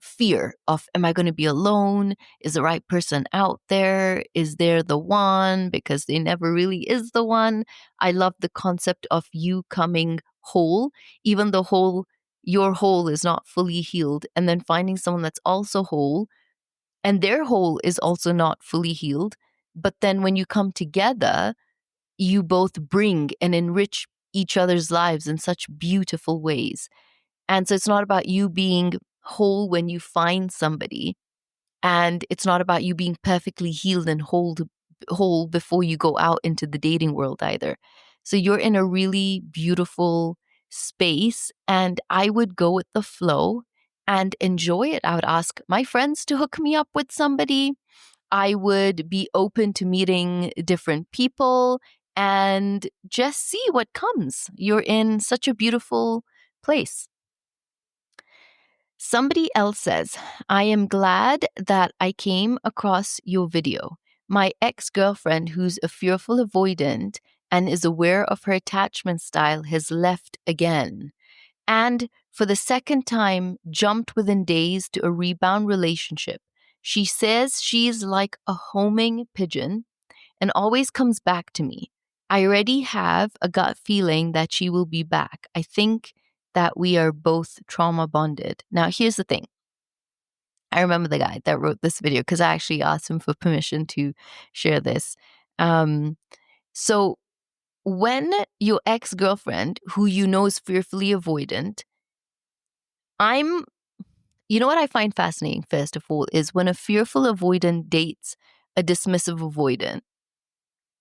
fear of, am I going to be alone? Is the right person out there? Is there the one? Because there never really is the one. I love the concept of you coming whole, even though your whole is not fully healed, and then finding someone that's also whole and their whole is also not fully healed. But then when you come together, you both bring and enrich each other's lives in such beautiful ways. And so it's not about you being whole when you find somebody, and it's not about you being perfectly healed and whole before you go out into the dating world either. So you're in a really beautiful space, and I would go with the flow and enjoy it. I would ask my friends to hook me up with somebody. I would be open to meeting different people and just see what comes. You're in such a beautiful place. Somebody else says, I am glad that I came across your video. My ex-girlfriend, who's a fearful avoidant and is aware of her attachment style, has left again. And for the second time, jumped within days to a rebound relationship. She says she's like a homing pigeon and always comes back to me. I already have a gut feeling that she will be back. I think that we are both trauma bonded. Now, here's the thing. I remember the guy that wrote this video because I actually asked him for permission to share this. So when your ex-girlfriend, who you know is fearfully avoidant, you know what I find fascinating, first of all, is when a fearful avoidant dates a dismissive avoidant,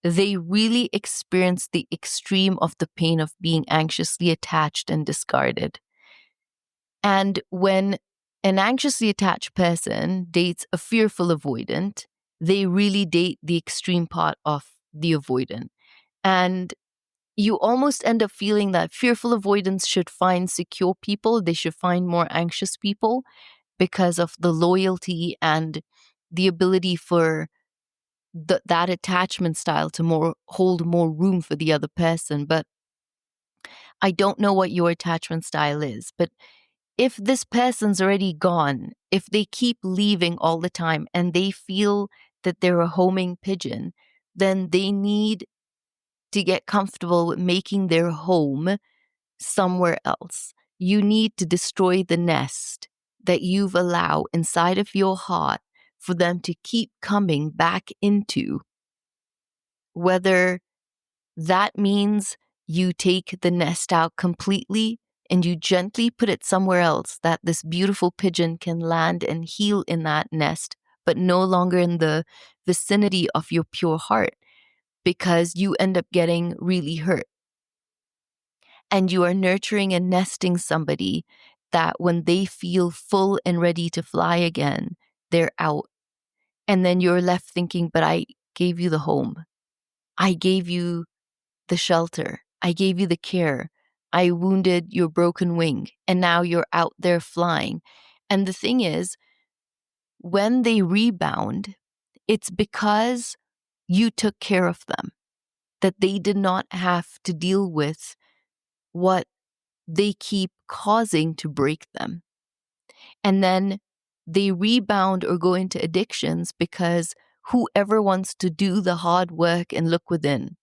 they really experience the extreme of the pain of being anxiously attached and discarded. And when an anxiously attached person dates a fearful avoidant, they really date the extreme part of the avoidant. And you almost end up feeling that fearful avoidance should find secure people. They should find more anxious people, because of the loyalty and the ability for that attachment style to hold more room for the other person. But I don't know what your attachment style is, but if this person's already gone, if they keep leaving all the time and they feel that they're a homing pigeon, then they need to get comfortable with making their home somewhere else. You need to destroy the nest that you've allowed inside of your heart for them to keep coming back into, whether that means you take the nest out completely and you gently put it somewhere else that this beautiful pigeon can land and heal in that nest, but no longer in the vicinity of your pure heart, because you end up getting really hurt. And you are nurturing and nesting somebody that when they feel full and ready to fly again, they're out. And then you're left thinking, but I gave you the home. I gave you the shelter. I gave you the care. I wounded your broken wing, and now you're out there flying. And the thing is, when they rebound, it's because you took care of them, that they did not have to deal with what they keep causing to break them. And then they rebound or go into addictions because whoever wants to do the hard work and look within,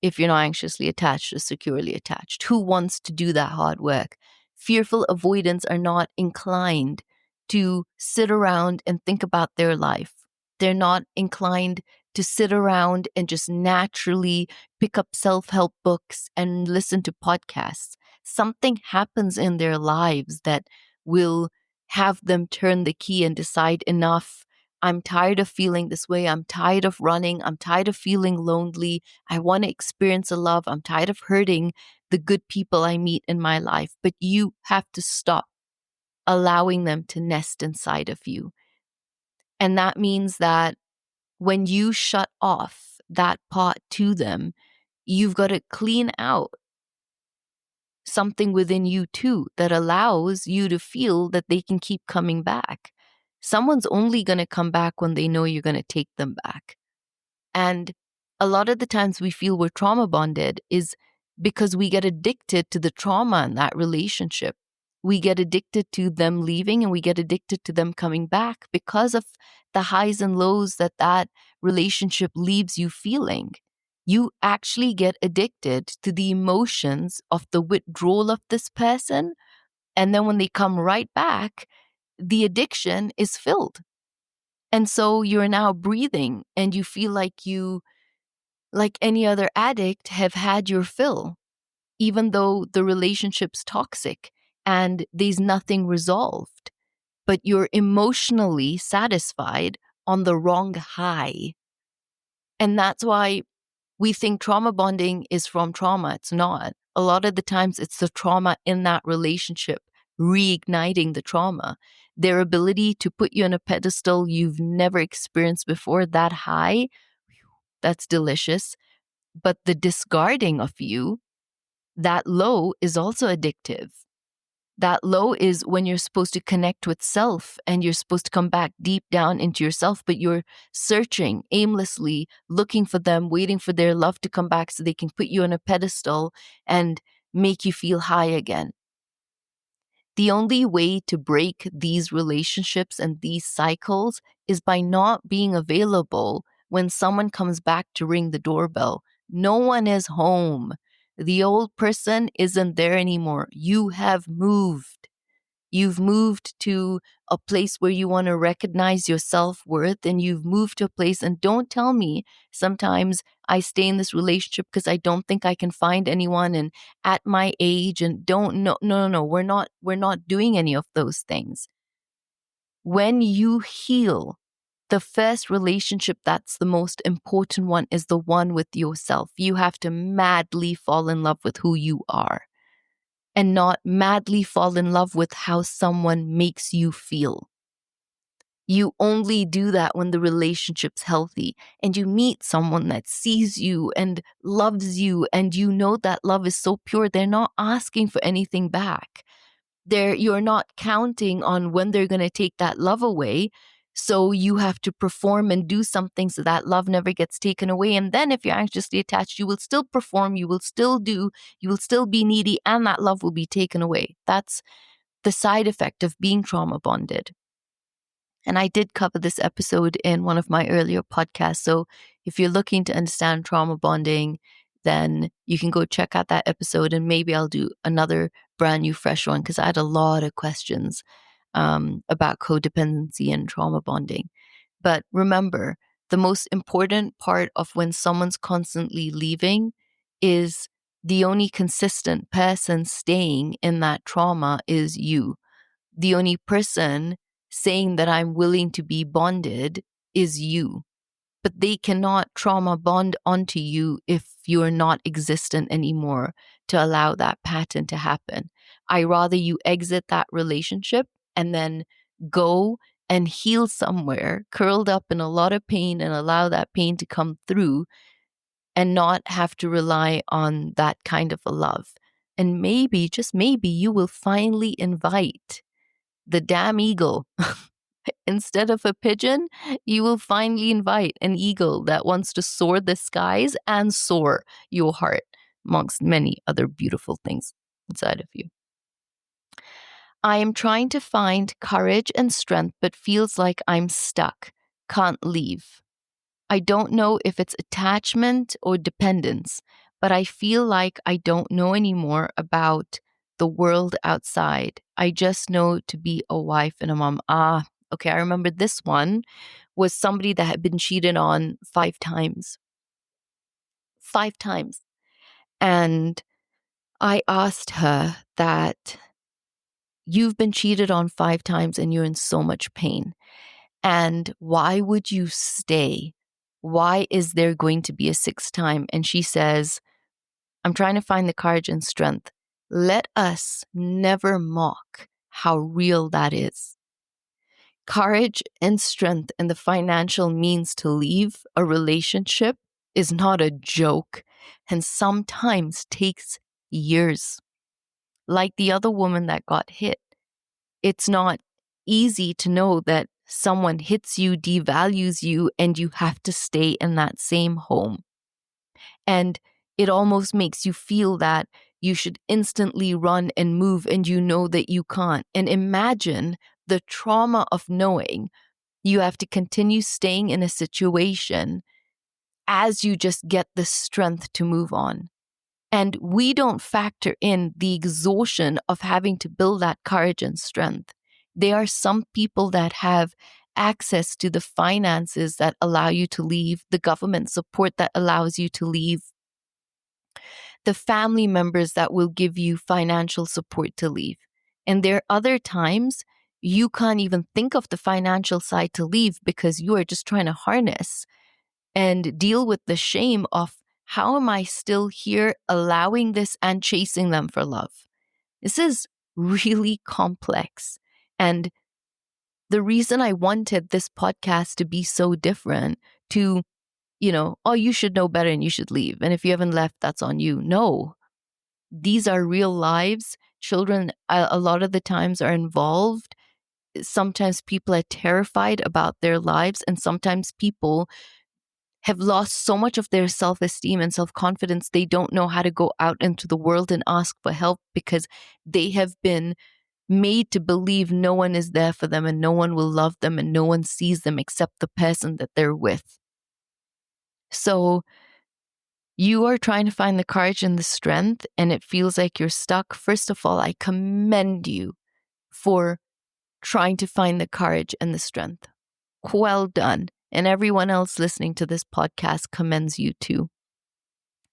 if you're not anxiously attached or securely attached, who wants to do that hard work? Fearful avoidants are not inclined to sit around and think about their life. They're not inclined to sit around and just naturally pick up self-help books and listen to podcasts. Something happens in their lives that will have them turn the key and decide, enough. I'm tired of feeling this way. I'm tired of running. I'm tired of feeling lonely. I want to experience a love. I'm tired of hurting the good people I meet in my life. But you have to stop allowing them to nest inside of you. And that means that when you shut off that pot to them, you've got to clean out something within you too that allows you to feel that they can keep coming back. Someone's only going to come back when they know you're going to take them back. And a lot of the times we feel we're trauma bonded is because we get addicted to the trauma in that relationship. We get addicted to them leaving, and we get addicted to them coming back because of the highs and lows that that relationship leaves you feeling. You actually get addicted to the emotions of the withdrawal of this person. And then when they come right back, the addiction is filled. And so you're now breathing and you feel like you, like any other addict, have had your fill, even though the relationship's toxic and there's nothing resolved. But you're emotionally satisfied on the wrong high. And that's why we think trauma bonding is from trauma. It's not. A lot of the times it's the trauma in that relationship reigniting the trauma. Their ability to put you on a pedestal you've never experienced before, that high, that's delicious. But the discarding of you, that low, is also addictive. That low is when you're supposed to connect with self and you're supposed to come back deep down into yourself, but you're searching aimlessly, looking for them, waiting for their love to come back so they can put you on a pedestal and make you feel high again. The only way to break these relationships and these cycles is by not being available when someone comes back to ring the doorbell. No one is home. The old person isn't there anymore. You have moved. You've moved to a place where you want to recognize your self-worth, and you've moved to a place, and don't tell me sometimes I stay in this relationship because I don't think I can find anyone and at my age, and no, we're not doing any of those things. When you heal, the first relationship that's the most important one is the one with yourself. You have to madly fall in love with who you are and not madly fall in love with how someone makes you feel. You only do that when the relationship's healthy and you meet someone that sees you and loves you, and you know that love is so pure, they're not asking for anything back. You're not counting on when they're going to take that love away. So you have to perform and do something so that love never gets taken away. And then if you're anxiously attached, you will still perform, you will still do, you will still be needy, and that love will be taken away. That's the side effect of being trauma bonded. And I did cover this episode in one of my earlier podcasts. So if you're looking to understand trauma bonding, then you can go check out that episode, and maybe I'll do another brand new fresh one because I had a lot of questions about codependency and trauma bonding. But remember, the most important part of when someone's constantly leaving is the only consistent person staying in that trauma is you. The only person saying that I'm willing to be bonded is you. But they cannot trauma bond onto you if you're not existent anymore to allow that pattern to happen. I rather you exit that relationship and then go and heal somewhere, curled up in a lot of pain, and allow that pain to come through and not have to rely on that kind of a love. And maybe, just maybe, you will finally invite the damn eagle. Instead of a pigeon, you will finally invite an eagle that wants to soar the skies and soar your heart, amongst many other beautiful things inside of you. I am trying to find courage and strength, but feels like I'm stuck, can't leave. I don't know if it's attachment or dependence, but I feel like I don't know anymore about the world outside. I just know to be a wife and a mom. Okay, I remember this one was somebody that had been cheated on 5 times. 5 times. And I asked her that, you've been cheated on 5 times and you're in so much pain. And why would you stay? Why is there going to be a 6th time? And she says, I'm trying to find the courage and strength. Let us never mock how real that is. Courage and strength and the financial means to leave a relationship is not a joke, and sometimes takes years. Like the other woman that got hit, it's not easy to know that someone hits you, devalues you, and you have to stay in that same home. And it almost makes you feel that you should instantly run and move, and you know that you can't. And imagine the trauma of knowing you have to continue staying in a situation as you just get the strength to move on. And we don't factor in the exhaustion of having to build that courage and strength. There are some people that have access to the finances that allow you to leave, the government support that allows you to leave, the family members that will give you financial support to leave. And there are other times you can't even think of the financial side to leave because you are just trying to harness and deal with the shame of, how am I still here allowing this and chasing them for love? This is really complex. And the reason I wanted this podcast to be so different, to, oh, you should know better and you should leave. And if you haven't left, that's on you. No, these are real lives. Children, a lot of the times, are involved. Sometimes people are terrified about their lives, and sometimes people have lost so much of their self-esteem and self-confidence, they don't know how to go out into the world and ask for help because they have been made to believe no one is there for them and no one will love them and no one sees them except the person that they're with. So you are trying to find the courage and the strength, and it feels like you're stuck. First of all, I commend you for trying to find the courage and the strength. Well done. And everyone else listening to this podcast commends you too.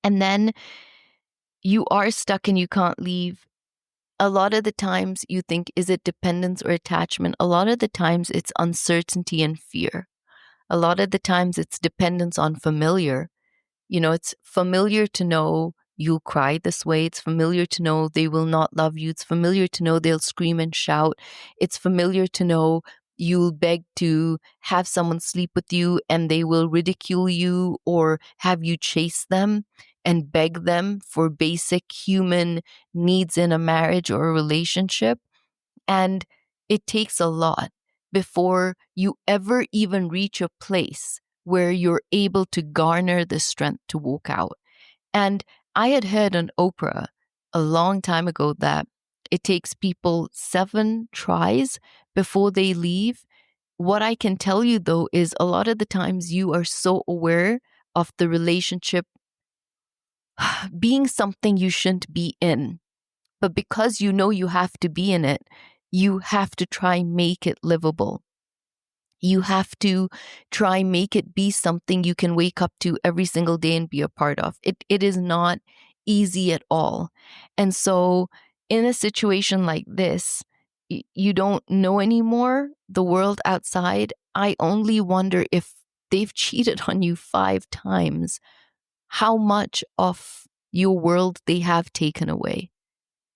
And then you are stuck and you can't leave. A lot of the times you think, is it dependence or attachment? A lot of the times it's uncertainty and fear. A lot of the times it's dependence on familiar. It's familiar to know you'll cry this way. It's familiar to know they will not love you. It's familiar to know they'll scream and shout. It's familiar to know you'll beg to have someone sleep with you and they will ridicule you or have you chase them and beg them for basic human needs in a marriage or a relationship. And it takes a lot before you ever even reach a place where you're able to garner the strength to walk out. And I had heard on Oprah a long time ago that it takes people 7 tries before they leave. What I can tell you though is a lot of the times you are so aware of the relationship being something you shouldn't be in. But because you know you have to be in it, you have to try make it livable. You have to try make it be something you can wake up to every single day and be a part of. It is not easy at all. And so in a situation like this, you don't know anymore the world outside. I only wonder if they've cheated on you 5 times, how much of your world they have taken away,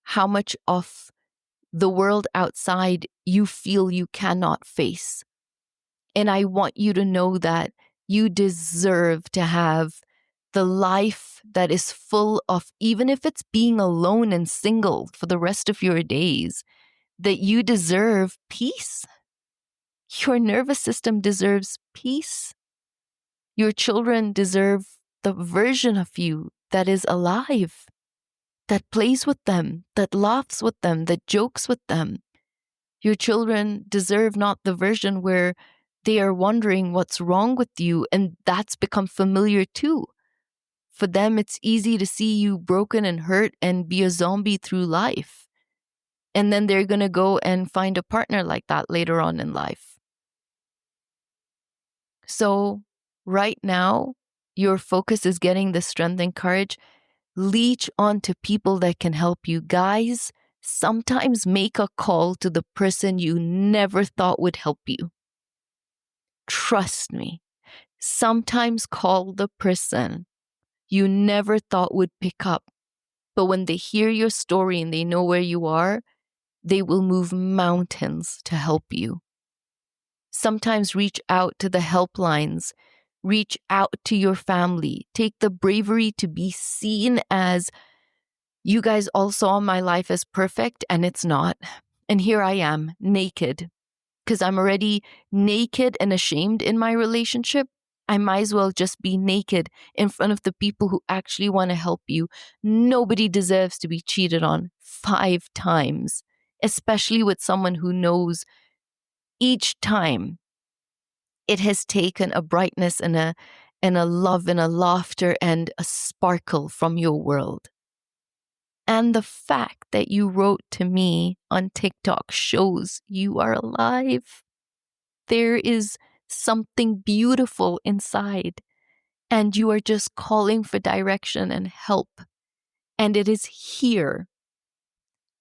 how much of the world outside you feel you cannot face. And I want you to know that you deserve to have the life that is full of, even if it's being alone and single for the rest of your days, that you deserve peace. Your nervous system deserves peace. Your children deserve the version of you that is alive, that plays with them, that laughs with them, that jokes with them. Your children deserve not the version where they are wondering what's wrong with you, and that's become familiar too. For them, it's easy to see you broken and hurt and be a zombie through life. And then they're going to go and find a partner like that later on in life. So right now, your focus is getting the strength and courage. Leech on to people that can help you. Guys, sometimes make a call to the person you never thought would help you. Trust me. Sometimes call the person you never thought would pick up. But when they hear your story and they know where you are, they will move mountains to help you. Sometimes reach out to the helplines. Reach out to your family. Take the bravery to be seen as, you guys all saw my life as perfect, and it's not. And here I am, naked. Because I'm already naked and ashamed in my relationship. I might as well just be naked in front of the people who actually want to help you. Nobody deserves to be cheated on 5 times, especially with someone who knows each time it has taken a brightness and a love and a laughter and a sparkle from your world. And the fact that you wrote to me on TikTok shows you are alive. There is something beautiful inside, and you are just calling for direction and help. And it is here.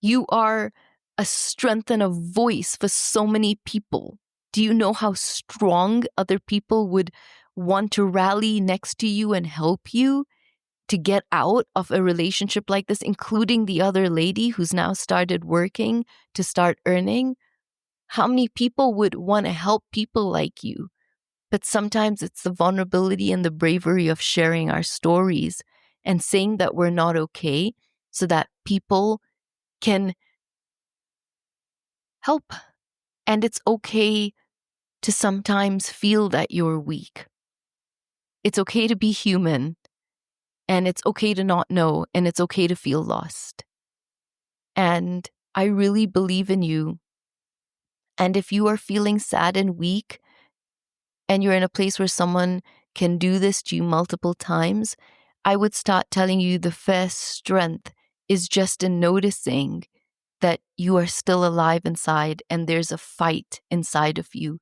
You are a strength and a voice for so many people. Do you know how strong other people would want to rally next to you and help you to get out of a relationship like this, including the other lady who's now started working to start earning? How many people would want to help people like you? But sometimes it's the vulnerability and the bravery of sharing our stories and saying that we're not okay so that people can help. And it's okay to sometimes feel that you're weak. It's okay to be human, and it's okay to not know, and it's okay to feel lost. And I really believe in you. And if you are feeling sad and weak, and you're in a place where someone can do this to you multiple times, I would start telling you the first strength is just in noticing that you are still alive inside and there's a fight inside of you.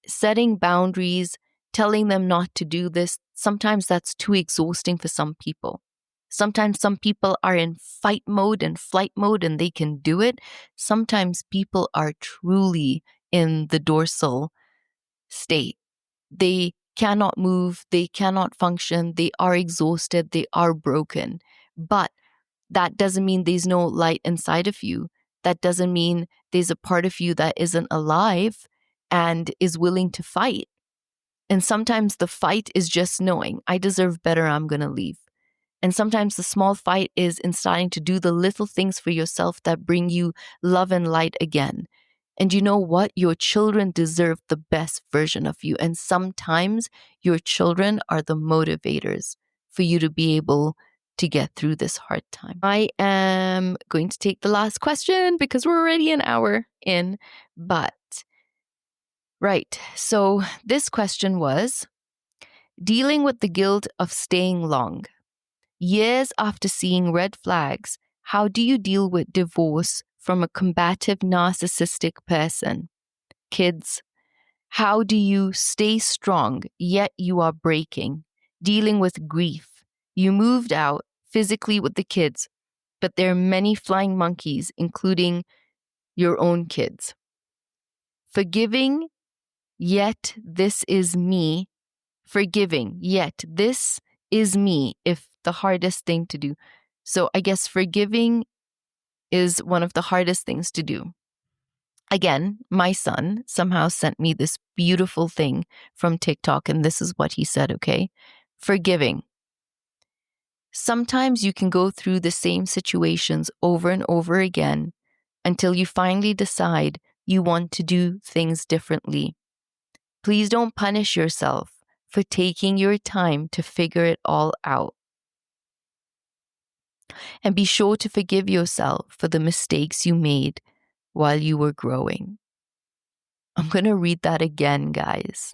Setting boundaries, telling them not to do this, sometimes that's too exhausting for some people. Sometimes some people are in fight mode and flight mode and they can do it. Sometimes people are truly in the dorsal state. They cannot move, they cannot function, they are exhausted, they are broken. But that doesn't mean there's no light inside of you. That doesn't mean there's a part of you that isn't alive and is willing to fight. And sometimes the fight is just knowing, I deserve better, I'm going to leave. And sometimes the small fight is in starting to do the little things for yourself that bring you love and light again. And you know what? Your children deserve the best version of you. And sometimes your children are the motivators for you to be able to get through this hard time. I am going to take the last question because we're already an hour in. But, right. So this question was dealing with the guilt of staying long. Years after seeing red flags, how do you deal with divorce from a combative narcissistic person? Kids, how do you stay strong yet you are breaking? Dealing with grief. You moved out physically with the kids, but there are many flying monkeys, including your own kids. Forgiving, yet this is me. Forgiving, yet this is me, if the hardest thing to do. So I guess forgiving is one of the hardest things to do. Again, my son somehow sent me this beautiful thing from TikTok, and this is what he said, okay? Forgiving. Sometimes you can go through the same situations over and over again until you finally decide you want to do things differently. Please don't punish yourself for taking your time to figure it all out. And be sure to forgive yourself for the mistakes you made while you were growing. I'm going to read that again, guys.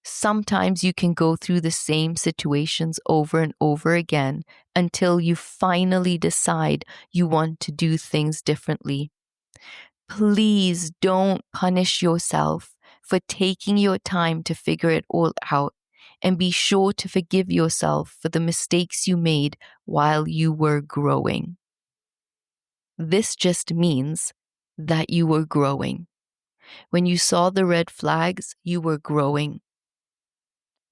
Sometimes you can go through the same situations over and over again until you finally decide you want to do things differently. Please don't punish yourself for taking your time to figure it all out, and be sure to forgive yourself for the mistakes you made while you were growing. This just means that you were growing. When you saw the red flags, you were growing.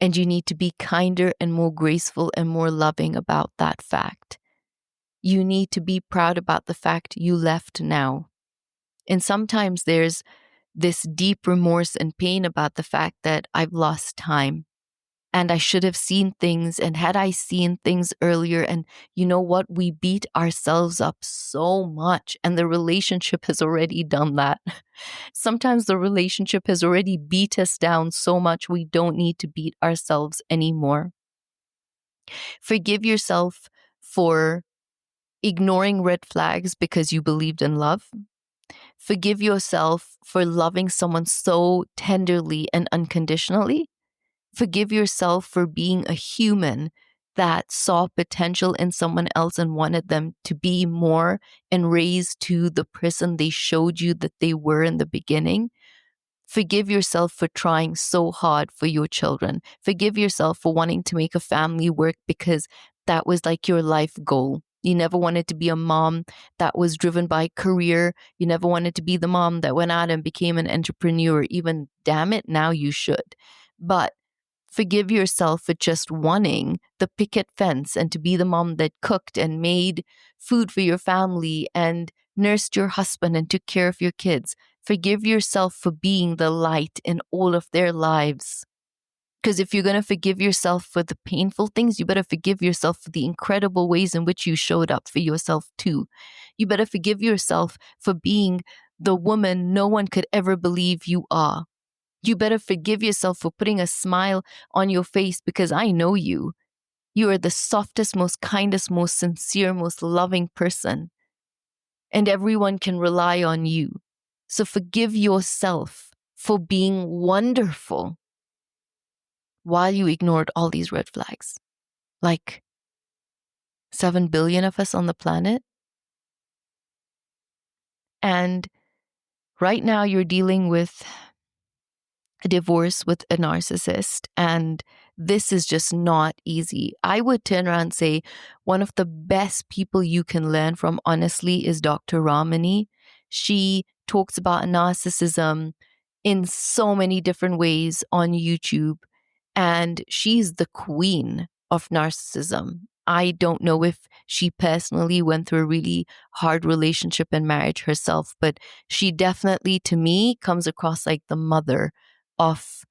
And you need to be kinder and more graceful and more loving about that fact. You need to be proud about the fact you left now. And sometimes there's this deep remorse and pain about the fact that I've lost time. And I should have seen things, and had I seen things earlier, and you know what? We beat ourselves up so much, and the relationship has already done that. Sometimes the relationship has already beat us down so much we don't need to beat ourselves anymore. Forgive yourself for ignoring red flags because you believed in love. Forgive yourself for loving someone so tenderly and unconditionally. Forgive yourself for being a human that saw potential in someone else and wanted them to be more and raise to the person they showed you that they were in the beginning. Forgive yourself for trying so hard for your children. Forgive yourself for wanting to make a family work because that was like your life goal. You never wanted to be a mom that was driven by career. You never wanted to be the mom that went out and became an entrepreneur. Even, damn it, now you should. But forgive yourself for just wanting the picket fence and to be the mom that cooked and made food for your family and nursed your husband and took care of your kids. Forgive yourself for being the light in all of their lives. Because if you're going to forgive yourself for the painful things, you better forgive yourself for the incredible ways in which you showed up for yourself too. You better forgive yourself for being the woman no one could ever believe you are. You better forgive yourself for putting a smile on your face because I know you. You are the softest, most kindest, most sincere, most loving person. And everyone can rely on you. So forgive yourself for being wonderful while you ignored all these red flags. Like 7 billion of us on the planet. And right now you're dealing with a divorce with a narcissist, and this is just not easy. I would turn around and say one of the best people you can learn from, honestly, is Dr. Ramani. She talks about narcissism in so many different ways on YouTube, and she's the queen of narcissism. I don't know if she personally went through a really hard relationship and marriage herself, but she definitely, to me, comes across like the mother of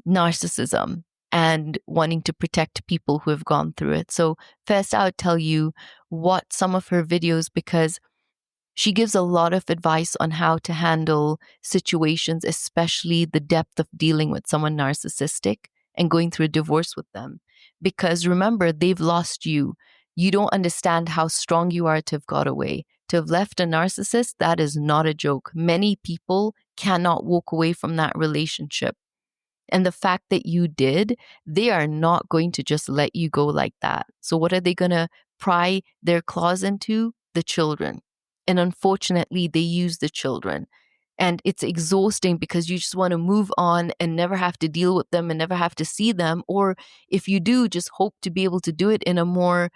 narcissism. and wanting to protect people who have gone through it. So first, I would tell you what some of her videos, because she gives a lot of advice on how to handle situations, especially the depth of dealing with someone narcissistic and going through a divorce with them. Because remember, they've lost you. You don't understand how strong you are to have got away. To have left a narcissist, that is not a joke. Many people cannot walk away from that relationship. And the fact that you did, they are not going to just let you go like that. So what are they going to pry their claws into? The children. And unfortunately, they use the children. And it's exhausting because you just want to move on and never have to deal with them and never have to see them. Or if you do, just hope to be able to do it in a more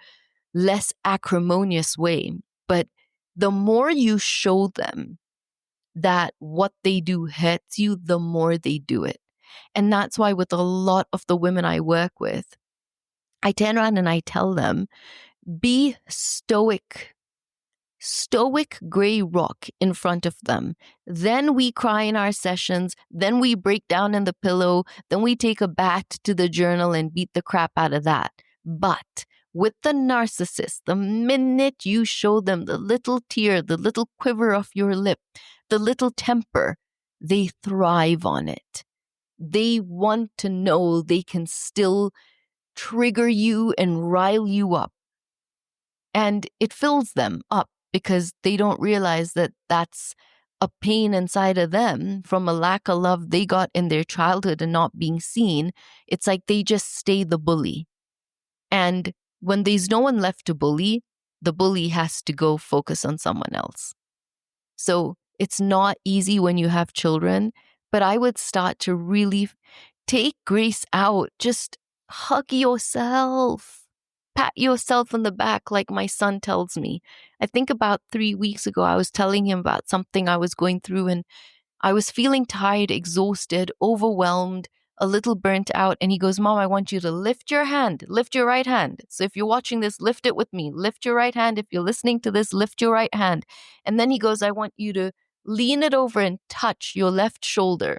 less acrimonious way. But the more you show them that what they do hurts you, the more they do it. And that's why with a lot of the women I work with, I turn around and I tell them, be stoic gray rock in front of them. Then we cry in our sessions. Then we break down in the pillow. Then we take a bat to the journal and beat the crap out of that. But with the narcissist, the minute you show them the little tear, the little quiver of your lip, the little temper, they thrive on it. They want to know they can still trigger you and rile you up. And it fills them up because they don't realize that that's a pain inside of them from a lack of love they got in their childhood and not being seen. It's like they just stay the bully. And when there's no one left to bully, the bully has to go focus on someone else. So it's not easy when you have children, but I would start to really take grace out. Just hug yourself. Pat yourself on the back like my son tells me. I think about 3 weeks ago, I was telling him about something I was going through and I was feeling tired, exhausted, overwhelmed, a little burnt out. And he goes, Mom, I want you to lift your hand, lift your right hand. So if you're watching this, lift it with me. Lift your right hand. If you're listening to this, lift your right hand. And then he goes, I want you to lean it over and touch your left shoulder.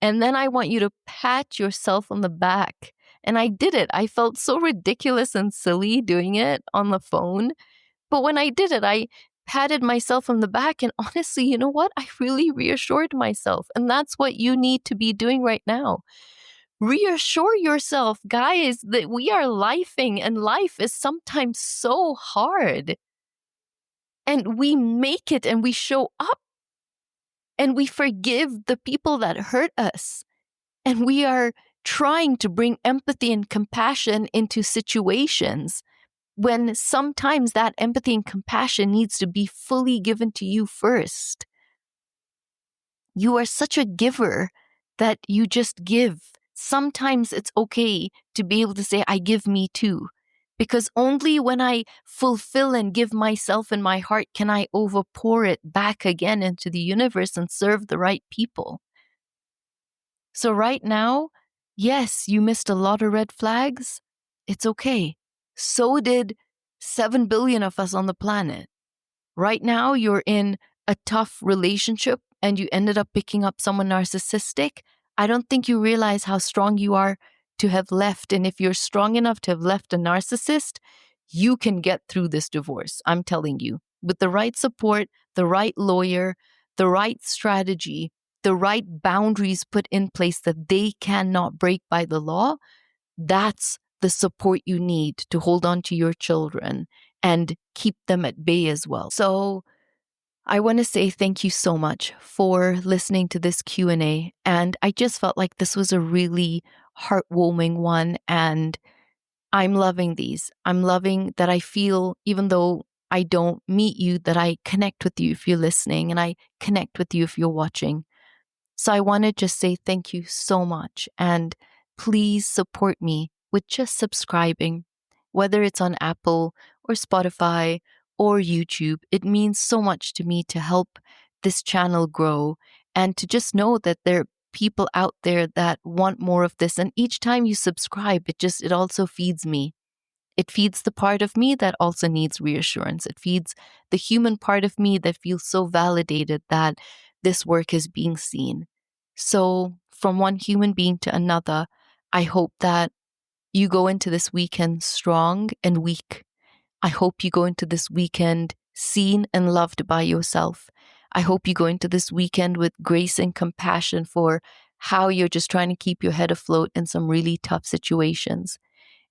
And then I want you to pat yourself on the back. And I did it. I felt so ridiculous and silly doing it on the phone. But when I did it, I patted myself on the back. And honestly, you know what? I really reassured myself. And that's what you need to be doing right now. Reassure yourself, guys, that we are lifing and life is sometimes so hard. And we make it and we show up and we forgive the people that hurt us. And we are trying to bring empathy and compassion into situations when sometimes that empathy and compassion needs to be fully given to you first. You are such a giver that you just give. Sometimes it's okay to be able to say, I give me too. Because only when I fulfill and give myself and my heart can I overpour it back again into the universe and serve the right people. So right now, yes, you missed a lot of red flags. It's okay. So did 7 billion of us on the planet. Right now, you're in a tough relationship and you ended up picking up someone narcissistic. I don't think you realize how strong you are to have left. And if you're strong enough to have left a narcissist, you can get through this divorce. I'm telling you, with the right support, the right lawyer, the right strategy, the right boundaries put in place that they cannot break by the law, that's the support you need to hold on to your children and keep them at bay as well. So I want to say thank you so much for listening to this Q&A. And I just felt like this was a really heartwarming one. And I'm loving these. I'm loving that I feel, even though I don't meet you, that I connect with you if you're listening and I connect with you if you're watching. So I want to just say thank you so much. And please support me with just subscribing, whether it's on Apple or Spotify or YouTube. It means so much to me to help this channel grow and to just know that there are people out there that want more of this. And each time you subscribe, it also feeds me. It feeds the part of me that also needs reassurance. It feeds the human part of me that feels so validated that this work is being seen. So from one human being to another, I hope that you go into this weekend strong and weak. I hope you go into this weekend seen and loved by yourself. I hope you go into this weekend with grace and compassion for how you're just trying to keep your head afloat in some really tough situations.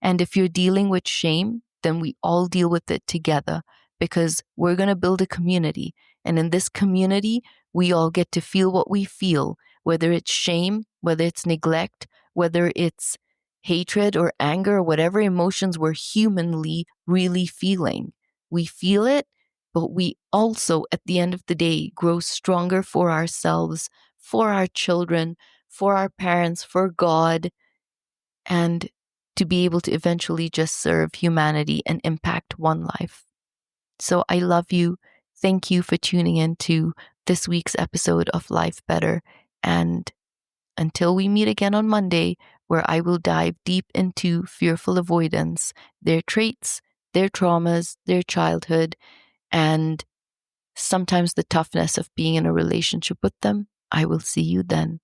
And if you're dealing with shame, then we all deal with it together because we're going to build a community. And in this community, we all get to feel what we feel, whether it's shame, whether it's neglect, whether it's hatred or anger, or whatever emotions we're humanly really feeling. We feel it, but we also, at the end of the day, grow stronger for ourselves, for our children, for our parents, for God, and to be able to eventually just serve humanity and impact one life. So I love you. Thank you for tuning in to this week's episode of Life Better. And until we meet again on Monday, where I will dive deep into fearful avoidance, their traits, their traumas, their childhood, and sometimes the toughness of being in a relationship with them, I will see you then.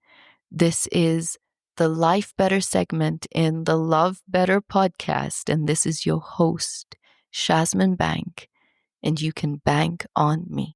This is the Life Better segment in the Love Better podcast. And this is your host, Shazmeen Bank. And you can bank on me.